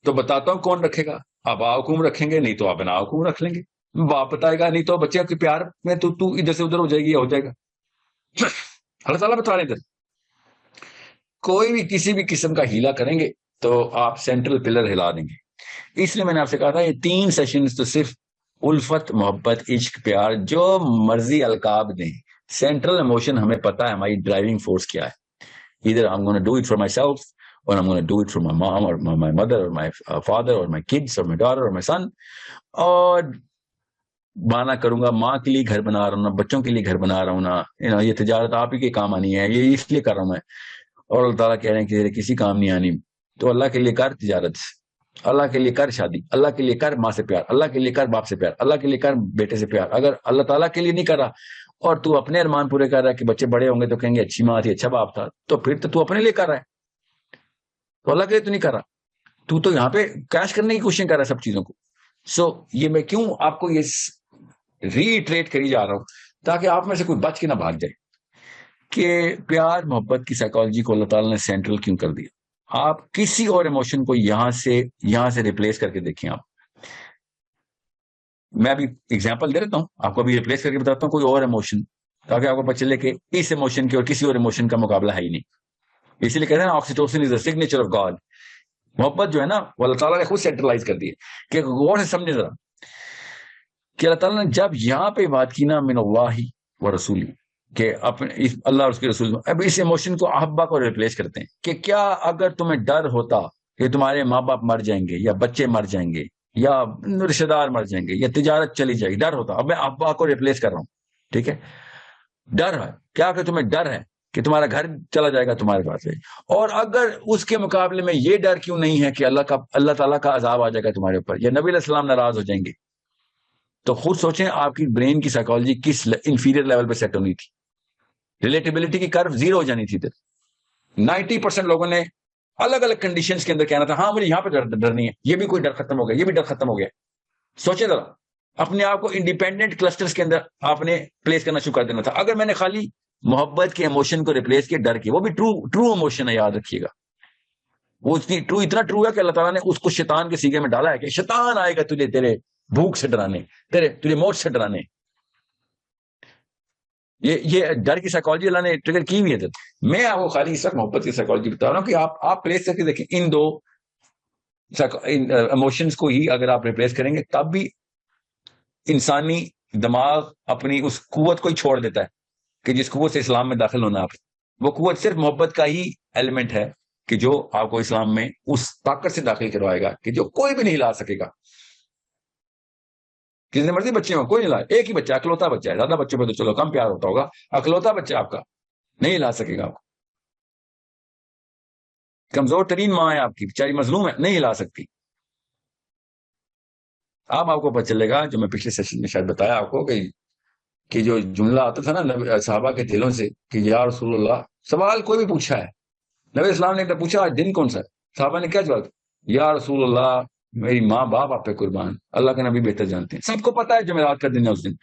تو بتاتا ہوں کون رکھے گا. اباؤکم رکھیں گے، نہیں تو ابناؤکم رکھ لیں گے. باپ بتائے گا، نہیں تو بچے کے پیار میں تو ادھر سے ادھر ہو جائے گی، ہو جائے گا. اللہ تعالیٰ بتا رہے ہیں ادھر کوئی بھی کسی بھی قسم کا ہیلا کریں گے تو آپ سینٹرل پلر ہلا دیں گے. اس لیے میں نے آپ سے کہا تھا یہ 3 سیشنز تو صرف الفت، محبت، عشق، پیار، جو مرضی القاب دیں، سینٹرل ایموشن ہمیں پتا ہے ہماری ڈرائیونگ فورس کیا ہے. Either I'm going to do it for myself, or I'm going to do it for my mom, or my mother, or my father, or my kids, or my daughter, or my son. اور مانا کروں گا ماں کے لیے گھر بنا رہا ہوں نا، بچوں کے لیے گھر بنا رہا ہوں نا، یہ تجارت آپ ہی کے کام آنی ہے، یہ اس لیے کر رہا ہوں میں. اور اللہ تعالیٰ کہہ رہے ہیں کہ کسی کام نہیں آنی، تو اللہ کے لیے کر تجارت، اللہ کے لیے کر شادی، اللہ کے لیے کر ماں سے پیار، اللہ کے لیے کر باپ سے پیار، اللہ کے لیے کر بیٹے سے پیار. اگر اللہ تعالیٰ کے لیے نہیں کر رہا اور تو اپنے ارمان پورے کر رہا ہے کہ بچے بڑے ہوں گے تو کہیں گے اچھی ماں تھی، اچھا باپ تھا، تو پھر تو اپنے لیے کر رہا ہے، تو اللہ کے لیے تو نہیں کر رہا. تو یہاں پہ کیش کرنے کی کوشش کر رہا ہے سب چیزوں کو. سو یہ میں کیوں آپ کو یہ ریٹریٹ کری جا رہا ہوں تاکہ آپ میں سے کوئی بچ کے نہ بھاگ جائے کہ پیار محبت کی سائیکالوجی کو اللہ تعالیٰ نے سینٹرل کیوں کر دیا. آپ کسی اور ایموشن کو یہاں سے ریپلیس کر کے دیکھیں. آپ میں ابھی اگزامپل دے دیتا ہوں آپ کو، ابھی ریپلیس کر کے بتاتا ہوں کوئی اور ایموشن تاکہ آپ کو پتہ چلے کہ اس ایموشن کے اور کسی اور ایموشن کا مقابلہ ہے ہی نہیں. اسی لیے کہتے ہیں نا oxytocin is the signature of God. محبت جو ہے نا وہ اللہ تعالیٰ نے خود سینٹرلائز کر دی ہے. کہ غور سے سمجھے ذرا کہ اللہ تعالیٰ نے جب یہاں پہ بات کی نا من اللہ و رسولی، کہ اپنے اللہ اور اس کے رسول، اب اس ایموشن کو احبا کو ریپلیس کرتے ہیں کہ کیا اگر تمہیں ڈر ہوتا کہ تمہارے ماں باپ مر جائیں گے یا بچے مر جائیں گے یا رشتے دار مر جائیں گے یا تجارت چلی جائے گی، ڈر ہوتا. اب میں احبا کو ریپلیس کر رہا ہوں، ٹھیک ہے. ڈر ہے کیا کہ تمہیں ڈر ہے کہ تمہارا گھر چلا جائے گا تمہارے پاس سے، اور اگر اس کے مقابلے میں یہ ڈر کیوں نہیں ہے کہ اللہ تعالیٰ کا عذاب آ جائے گا تمہارے اوپر یا نبی علیہ السلام ناراض ہو جائیں گے. تو خود سوچیں آپ کی برین کی سائیکالوجی کس انفیریئر لیول پہ سیٹ ہونی تھی. ریلیٹیبلٹی کی کرو 0 ہو جانی تھی. 90% لوگوں نے الگ الگ کنڈیشنز کے اندر کہنا تھا ہاں مجھے یہاں پہ ڈر نہیں ہے، یہ بھی کوئی ڈر ختم ہو گیا، یہ بھی ڈر ختم ہو گیا. سوچیں ذرا، اپنے آپ کو انڈیپینڈنٹ کلسٹرز کے اندر آپ نے پلیس کرنا شروع کر دینا تھا. اگر میں نے خالی محبت کے ایموشن کو ریپلیس کیا ڈر کی، وہ بھی ٹرو ایموشن ہے، یاد رکھیے گا. وہ اتنا ٹرو ہے کہ اللہ تعالیٰ نے اس کو شیطان کے سیگے میں ڈالا ہے کہ شیطان آئے گا تجھے تیرے بھوک سے ڈرانے، تجھے موت سے ڈرانے. یہ ڈر کی سائیکالوجی اللہ نے ٹریگر کی ہوئی ہے. میں آپ کو خالی اس وقت محبت کی سائیکالوجی بتا رہا ہوں کہ آپ پلیس کر کے دیکھیں ان دو ایموشنز کو ہی اگر آپ ریپلیس کریں گے تب بھی انسانی دماغ اپنی اس قوت کو ہی چھوڑ دیتا ہے کہ جس قوت سے اسلام میں داخل ہونا آپ. وہ قوت صرف محبت کا ہی ایلیمنٹ ہے کہ جو آپ کو اسلام میں اس طاقت سے داخل کروائے گا کہ جو کوئی بھی نہیں لا سکے گا. کتنے مرضی بچے ہوں کوئی نہیں لا، ایک ہی بچہ اکلوتا بچہ ہے، زیادہ بچوں پہ تو چلو کم پیار ہوتا ہوگا، اکلوتا بچہ آپ کا نہیں لا سکے گا آپ کو. کمزور ترین ماں ہے آپ کی، بیچاری مظلوم ہے، نہیں لا سکتی. آپ کو پتہ چلے گا جو میں پچھلے سیشن میں شاید بتایا آپ کو کہ جو جملہ آتا تھا نا صحابہ کے دلوں سے کہ یا رسول اللہ، سوال کوئی بھی پوچھا ہے، نبی اسلام نے پوچھا آج دن کون سا ہے، صحابہ نے کیا جواب دیا؟ یا رسول اللہ میری ماں باپ آپ پہ قربان، اللہ کے نبی بہتر جانتے ہیں. سب کو پتا ہے جمعرات کا دن ہے اس دن،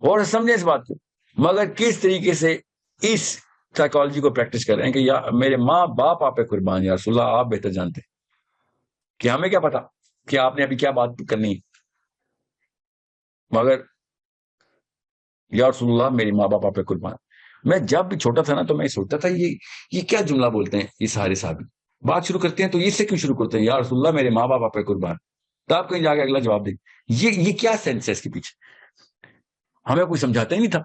اور سمجھے اس بات کو. مگر کس طریقے سے اس سائیکالوجی کو پریکٹس کر رہے ہیں کہ یا میرے ماں باپ آپ پہ قربان، یا رسول اللہ آپ بہتر جانتے ہیں. کہ ہمیں کیا پتا کہ آپ نے ابھی کیا بات کرنی ہے، مگر یا رسول اللہ میری ماں باپ آپ پہ قربان. میں جب بھی چھوٹا تھا نا تو میں سوچتا تھا یہ کیا جملہ بولتے ہیں یہ سارے صحابی، بات شروع کرتے ہیں تو اس سے کیوں شروع کرتے ہیں یا رسول اللہ میرے ماں باپ آپ پہ قربان. تو آپ کہیں جا کے اگلا جواب دیں یہ کیا سینس ہے اس کے پیچھے. ہمیں کوئی سمجھاتا ہی نہیں تھا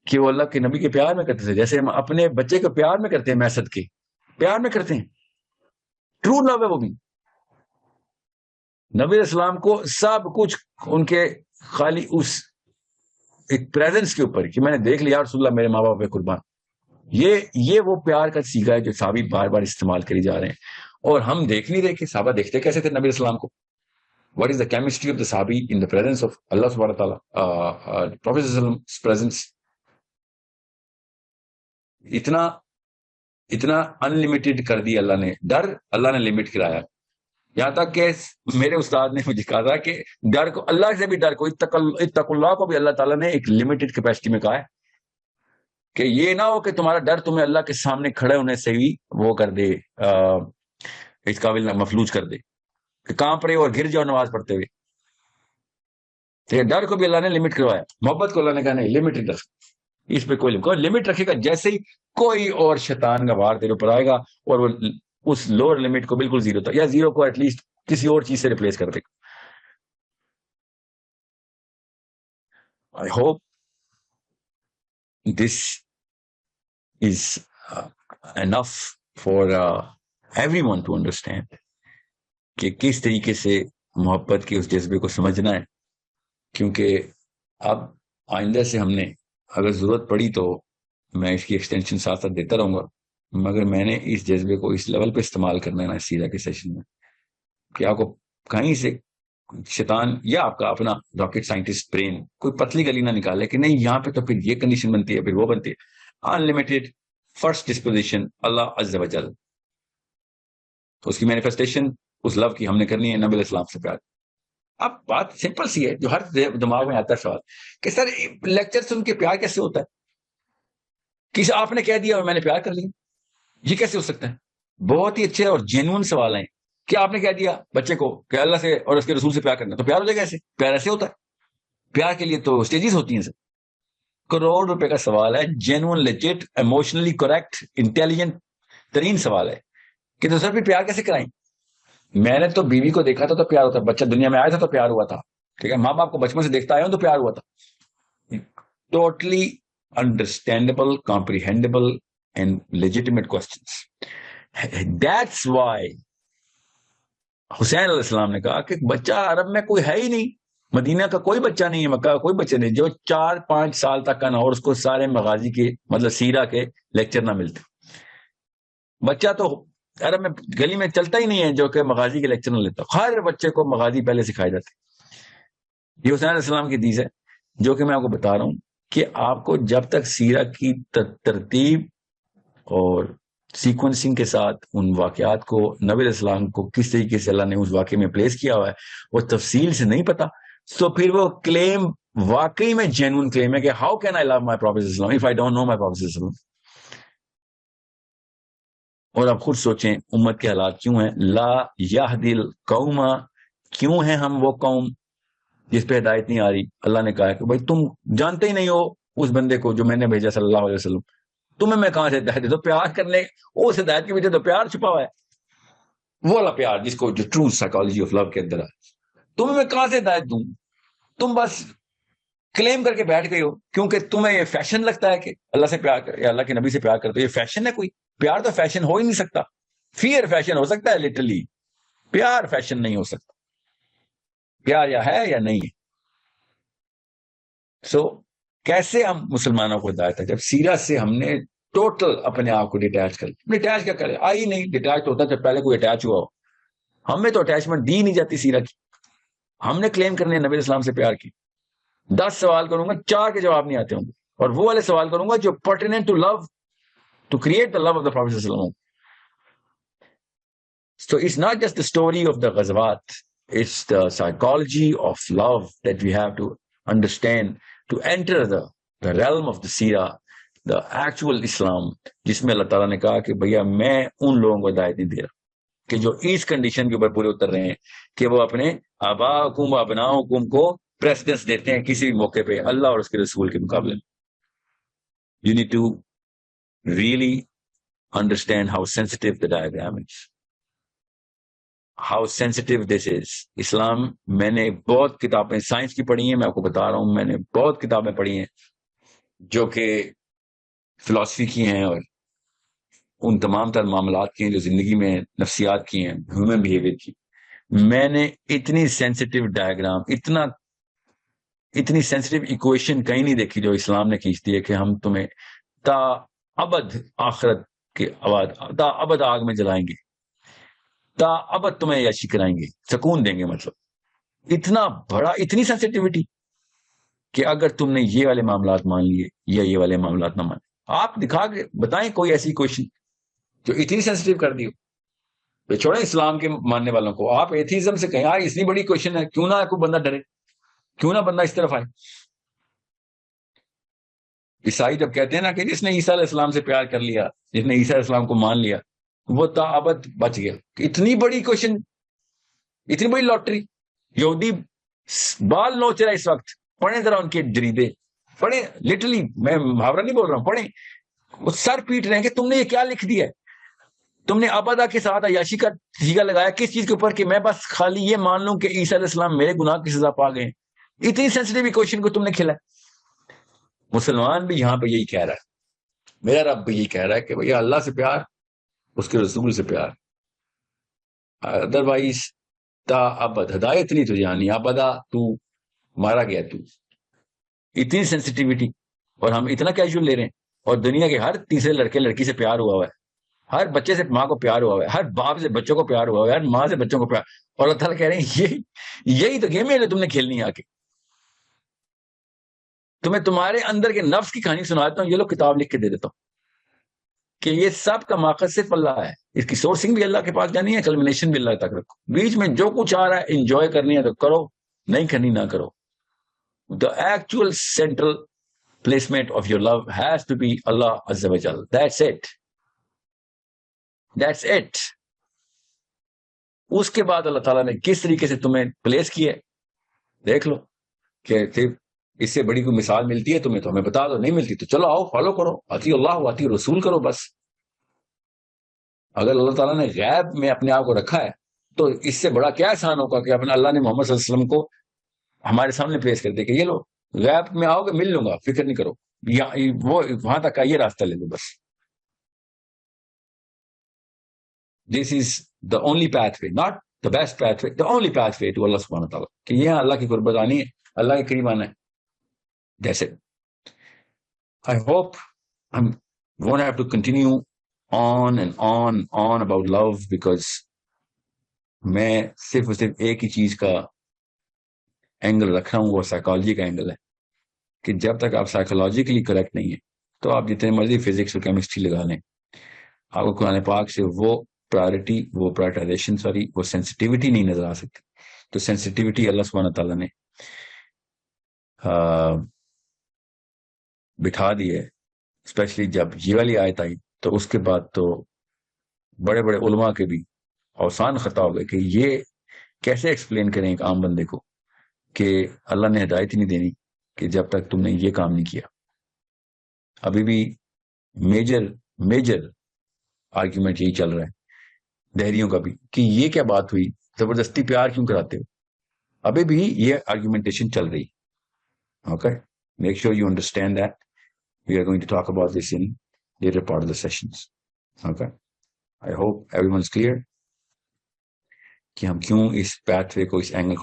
کہ وہ اللہ کے نبی کے پیار میں کرتے تھے جیسے ہم اپنے بچے کے پیار میں کرتے ہیں، میسد کے پیار میں کرتے ہیں. ٹرو لو ہے وہ بھی. نبی علیہ السلام کو سب کچھ ان کے خالی اس ایک پریزنس کے اوپر کہ میں نے دیکھ لیا رسول اللہ میرے ماں باپ پہ قربان. یہ وہ پیار کا سیگا ہے جو صحابی بار بار استعمال کری جا رہے ہیں. اور ہم دیکھ نہیں رہے کہ صحابہ دیکھتے کیسے تھے نبی علیہ السلام کو. What is the chemistry of the صحابی ان دا پریزنس آف اللہ سبحانہ تعالیٰ، پروفیٹ صلی اللہ علیہ وسلم پریزنس. اتنا انلمیٹڈ کر دی اللہ نے. ڈر اللہ نے لمٹ کرایا، یہاں تک کہ میرے استاد نے مجھے کہا تھا کہ ڈر کو، اللہ سے بھی ڈر کو، اتقوا اللہ کو بھی اللہ تعالیٰ نے ایک لمیٹڈ کیپیسٹی میں کہا ہے کہ یہ نہ ہو کہ تمہارا ڈر تمہیں اللہ کے سامنے کھڑے ہونے سے بھی وہ کر دے، اس قابل مفلوج کر دے کہ کانپ رہے اور گر جاؤ نماز پڑھتے ہوئے. تو ڈر کو بھی اللہ نے لمٹ کروایا. محبت کو اللہ نے کہا نہیں، لمیٹڈ ڈر. اس پہ کوئی لمٹ رکھے گا، جیسے ہی کوئی اور شیطان کا وار تیرے اوپر آئے گا اور وہ اس لوور لمٹ کو بالکل زیرو تک یا زیرو کو ایٹ لیسٹ کسی اور چیز سے ریپلیس کر دے گا. I hope this is enough for everyone to understand کہ کس طریقے سے محبت کے اس جذبے کو سمجھنا ہے. کیونکہ اب آئندہ سے ہم نے اگر ضرورت پڑی تو میں اس کی ایکسٹینشن ساتھ ساتھ دیتا رہوں گا، مگر میں نے اس جذبے کو اس لیول پہ استعمال کرنا ہے نا سیرا کے سیشن میں کہ آپ کو کہیں سے شیطان یا آپ کا اپنا راکٹ سائنٹسٹ برین کوئی پتلی گلی نہ نکالے کہ نہیں یہاں پہ تو پھر یہ کنڈیشن بنتی ہے، پھر وہ بنتی ہے. انلمیٹڈ فرسٹ ڈسپوزیشن اللہ عز و جل، اس کی مینیفیسٹیشن اس لو کی ہم نے کرنی ہے نبی علیہ السلام سے پیار. اب بات سمپل سی ہے جو ہر دماغ میں آتا ہے سوال کہ سر لیکچر سن کے پیار کیسے ہوتا ہے؟ کسی آپ نے کہہ دیا اور میں نے پیار کر لیا، یہ کیسے ہو سکتا ہے؟ بہت ہی اچھے اور جینون سوال ہیں. کیا آپ نے کہہ دیا بچے کو کہ اللہ سے اور اس کے رسول سے پیار کرنا تو پیار ہو جائے گا؟ ایسے پیار ایسے ہوتا ہے؟ پیار کے لیے تو اسٹیجز ہوتی ہیں سر. کروڑ روپے کا سوال ہے، genuine legit emotionally correct intelligent ترین سوال ہے کہ تو سر پھر پیار کیسے کرائیں؟ میں نے تو بیوی کو دیکھا تھا تو پیار ہوتا، بچہ دنیا میں آیا تھا تو پیار ہوا تھا، ٹھیک ہے، ماں باپ کو بچپن سے دیکھتا آیا ہوں تو پیار ہوا تھا. Totally understandable, comprehendible and legitimate questions. That's why Hussain علیہ السلام نے کہا کہ بچہ عرب میں کوئی ہے ہی نہیں، مدینہ کا کوئی بچہ نہیں ہے، مکہ کا کوئی بچہ نہیں جو 4-5 سال تک کا نہ اور اس کو سارے مغازی کے مطلب سیرہ کے لیکچر نہ ملتے. بچہ تو عرب میں گلی میں چلتا ہی نہیں ہے جو کہ مغازی کے لیکچر نہ لیتا. ہر بچے کو مغازی پہلے سکھائے جاتے. یہ حسین علیہ السلام کی حدیث ہے جو کہ میں آپ کو بتا رہا ہوں کہ آپ کو جب تک سیرہ کی ترتیب اور سیکوینسنگ کے ساتھ ان واقعات کو نبی علیہ السلام کو کس طریقے سے اللہ نے اس واقعے میں پلیس کیا ہوا ہے وہ تفصیل سے نہیں پتا، تو پھر وہ کلیم واقعی میں جینون کلیم ہے کہ how can I love my prophet Islam if I don't know my prophet Islam. اور آپ خود سوچیں امت کے حالات کیوں ہیں. لا یہدی القوم، کیوں ہیں ہم وہ قوم جس پہ ہدایت نہیں آ رہی؟ اللہ نے کہا ہے کہ بھائی تم جانتے ہی نہیں ہو اس بندے کو جو میں نے بھیجا صلی اللہ علیہ وسلم، تمہیں میں کہاں سے ہدایت دے دو؟ پیار کرنے اس ہدایت کے پیچھے تو پیار چھپا ہوا ہے، وہ والا پیار جس کو جو ٹرو سائیکالوجی آف لو کے اندر ہے. تمہیں میں کہاں سے ہدایت دوں؟ تم بس کلیم کر کے بیٹھ گئے ہو کیونکہ تمہیں یہ فیشن لگتا ہے کہ اللہ سے پیار کر یا اللہ کے نبی سے پیار کرتے. یہ فیشن ہے کوئی؟ پیار تو فیشن ہو ہی نہیں سکتا. فیئر فیشن ہو سکتا ہے لٹرلی، پیار فیشن نہیں ہو سکتا. پیار یا ہے یا نہیں ہے. سو کیسے ہم مسلمانوں کو ہدایت ہے جب سیرت سے ہم نے ٹوٹل اپنے آپ کو ڈیٹیچ کر لیا. ڈیٹیچ کیا کرے؟ آئی نہیں. ڈیٹیچ ہوتا جب پہلے کوئی اٹیچ ہوا ہو. ہمیں تو اٹیچمنٹ دی نہیں جاتی سیرت کی. ہم نے کلیم کرنے نبی اسلام سے پیار کی. 10 سوال کروں گا 4 کے جواب نہیں آتے ہوں گے، اور وہ والے سوال کروں گا جو pertinent to love, to create the love of the Prophet sallallahu alaihi wasallam. So it's not just the story of the ghazawat, it's the psychology of love that we have to understand to enter the realm of the seerah, the actual Islam, جس میں اللہ تعالیٰ نے کہا کہ بھیا میں ان لوگوں کو ہدایت نہیں دے رہا کہ جو اس کنڈیشن کے اوپر پورے اتر رہے ہیں کہ وہ اپنے آباءکم ابناؤکم کو پریسیڈنس دیتے ہیں کسی بھی موقع پہ اللہ اور اس کے رسول کے مقابلے میں. You need to really understand how sensitive the diagram is, how sensitive this is. اسلام، میں نے بہت کتابیں سائنس کی پڑھی ہیں، میں آپ کو بتا رہا ہوں میں نے بہت کتابیں پڑھی ہیں جو کہ فلسفی کی ہیں اور ان تمام تر معاملات کی ہیں جو زندگی میں نفسیات کی ہیں، ہیومن بیہیویئر کی. میں نے اتنی سینسٹیو ڈائیگرام، اتنی سینسٹیو ایکویشن کہیں نہیں دیکھی جو اسلام نے کھینچ دی ہے کہ ہم تمہیں تا ابد آخرت کے تا ابد آگ میں جلائیں گے، تا ابد تمہیں یاشی کرائیں گے، سکون دیں گے. مطلب اتنا بڑا، اتنی سینسٹیوٹی کہ اگر تم نے یہ والے معاملات مان لیے یا یہ والے معاملات نہ مانے، آپ دکھا کے بتائیں کوئی ایسی کوشچن جو اتنی سینسٹیو کر دی ہو. چھوڑیں اسلام کے ماننے والوں کو، آپ ایتھیزم سے کہیں اتنی بڑی کوشچن ہے، کیوں نہ کوئی بندہ ڈرے، کیوں نہ بندہ اس طرف آئے. عیسائی جب کہتے ہیں نا کہ جس نے عیسیٰ علیہ السلام سے پیار کر لیا، جس نے عیسیٰ علیہ السلام کو مان لیا وہ تا ابد بچ گیا. اتنی بڑی کوشچن، اتنی بڑی لاٹری. یہودی بال نوچ رہا اس وقت، پڑھیں ذرا ان کے جریدے پڑھیں لٹرلی, میں محاورہ نہیں بول رہا ہوں, پڑھیں. وہ سر پیٹ رہے ہیں کہ تم نے یہ کیا لکھ دیا ہے, تم نے ابدا کے ساتھ عیاشی کا سیگا لگایا کس چیز کے اوپر, کہ میں بس خالی یہ مان لوں کہ عیسیٰ علیہ السلام میرے گناہ کی سزا پا گئے. اتنی سینسٹیو کوشچن کو تم نے کھیلا. مسلمان بھی یہاں پہ یہی کہہ رہا ہے, میرا رب بھی یہی کہہ رہا ہے کہ بھیا اللہ سے پیار, اس کے رسول سے پیار, ادروائز تا ابد ہدایت نہیں تجھے آنی, ابدا تو مارا گیا تو. اتنی سینسٹیوٹی, اور ہم اتنا کیجول لے رہے ہیں. اور دنیا کے ہر تیسرے لڑکے لڑکی سے پیار ہوا ہے, ہر بچے سے ماں کو پیار ہوا ہے, ہر باپ سے بچوں کو پیار ہوا ہے, ہر ماں سے بچوں کو پیار. اور اللہ تعالیٰ کہہ رہے ہیں یہی تو گیم ہے جو تم نے کھیلنی ہے. آ کے تمہیں تمہارے اندر کے نفس کی کہانی سناتا ہوں, یہ لوگ کتاب لکھ کے دے دیتا ہوں کہ یہ سب کا ماخذ صرف اللہ ہے. اس کی سورسنگ بھی اللہ کے پاس جانی ہے, کلمنیشن بھی اللہ تک رکھو. بیچ میں جو کچھ آ رہا ہے انجوائے کرنی ہے تو کرو, نہیں کرنی نہ کرو. The actual central placement of your love has to be Allah Azza wa Jal. That's it. That's it. اس کے بعد اللہ تعالیٰ نے کس طریقے سے تمہیں پلیس کیا دیکھ لو, کہ صرف اس سے بڑی کوئی مثال ملتی ہے تمہیں تو ہمیں بتا دو, نہیں ملتی تو چلو آؤ فالو کرو, اطیع اللہ اطیع رسول کرو بس. اگر اللہ تعالیٰ نے غیب میں اپنے آپ کو رکھا ہے تو اس سے بڑا کیا احسان ہوگا کہ اپنے اللہ نے محمد صلی اللہ علیہ وسلم کو ہمارے سامنے پیش کر دے کہ یہ لو غیب میں آؤ گے مل لوں گا, فکر نہیں کرو, وہ وہاں تک کا یہ راستہ لے لو بس. This is the only pathway, not the best pathway, the only pathway to Allah سبحانہ تعالیٰ, کہ یہ اللہ کی قربت آنی ہے, اللہ کے قریب آنا ہے. That's it. I hope I won't have to continue on and on about love, because میں صرف اور صرف ایک ہی چیز کا اینگل رکھ رہا ہوں, وہ سائیکالوجی کا اینگل ہے, کہ جب تک آپ سائیکولوجیکلی کریکٹ نہیں ہیں تو آپ جتنے مرضی فزکس اور کیمسٹری لگا لیں, آپ کو قرآن پاک سے وہ پرائرٹی, وہ پرائرٹائزیشن, وہ سینسٹیوٹی نہیں نظر آ سکتی. تو سینسٹیوٹی اللہ سبحانہ تعالیٰ نے بٹھا دی ہے, اسپیشلی جب یہ والی آیت آئی تو اس کے بعد تو بڑے بڑے علماء کے بھی اوسان خطا ہو گئے کہ یہ کیسے ایکسپلین کریں ایک عام بندے کو کہ اللہ نے ہدایت ہی نہیں دینی کہ جب تک تم نے یہ کام نہیں کیا. ابھی بھی میجر آرگیومنٹ یہی چل رہا ہے دہریوں کا بھی, کہ یہ کیا بات ہوئی, زبردستی پیار کیوں کراتے ہو. ابھی بھی یہ آرگیومنٹیشن چل رہی. Okay, make sure you understand that. We are going to talk about this in later part of the sessions. Okay. I hope everyone's clear کہ ہم کیوں اس pathway کو, اس اینگل کو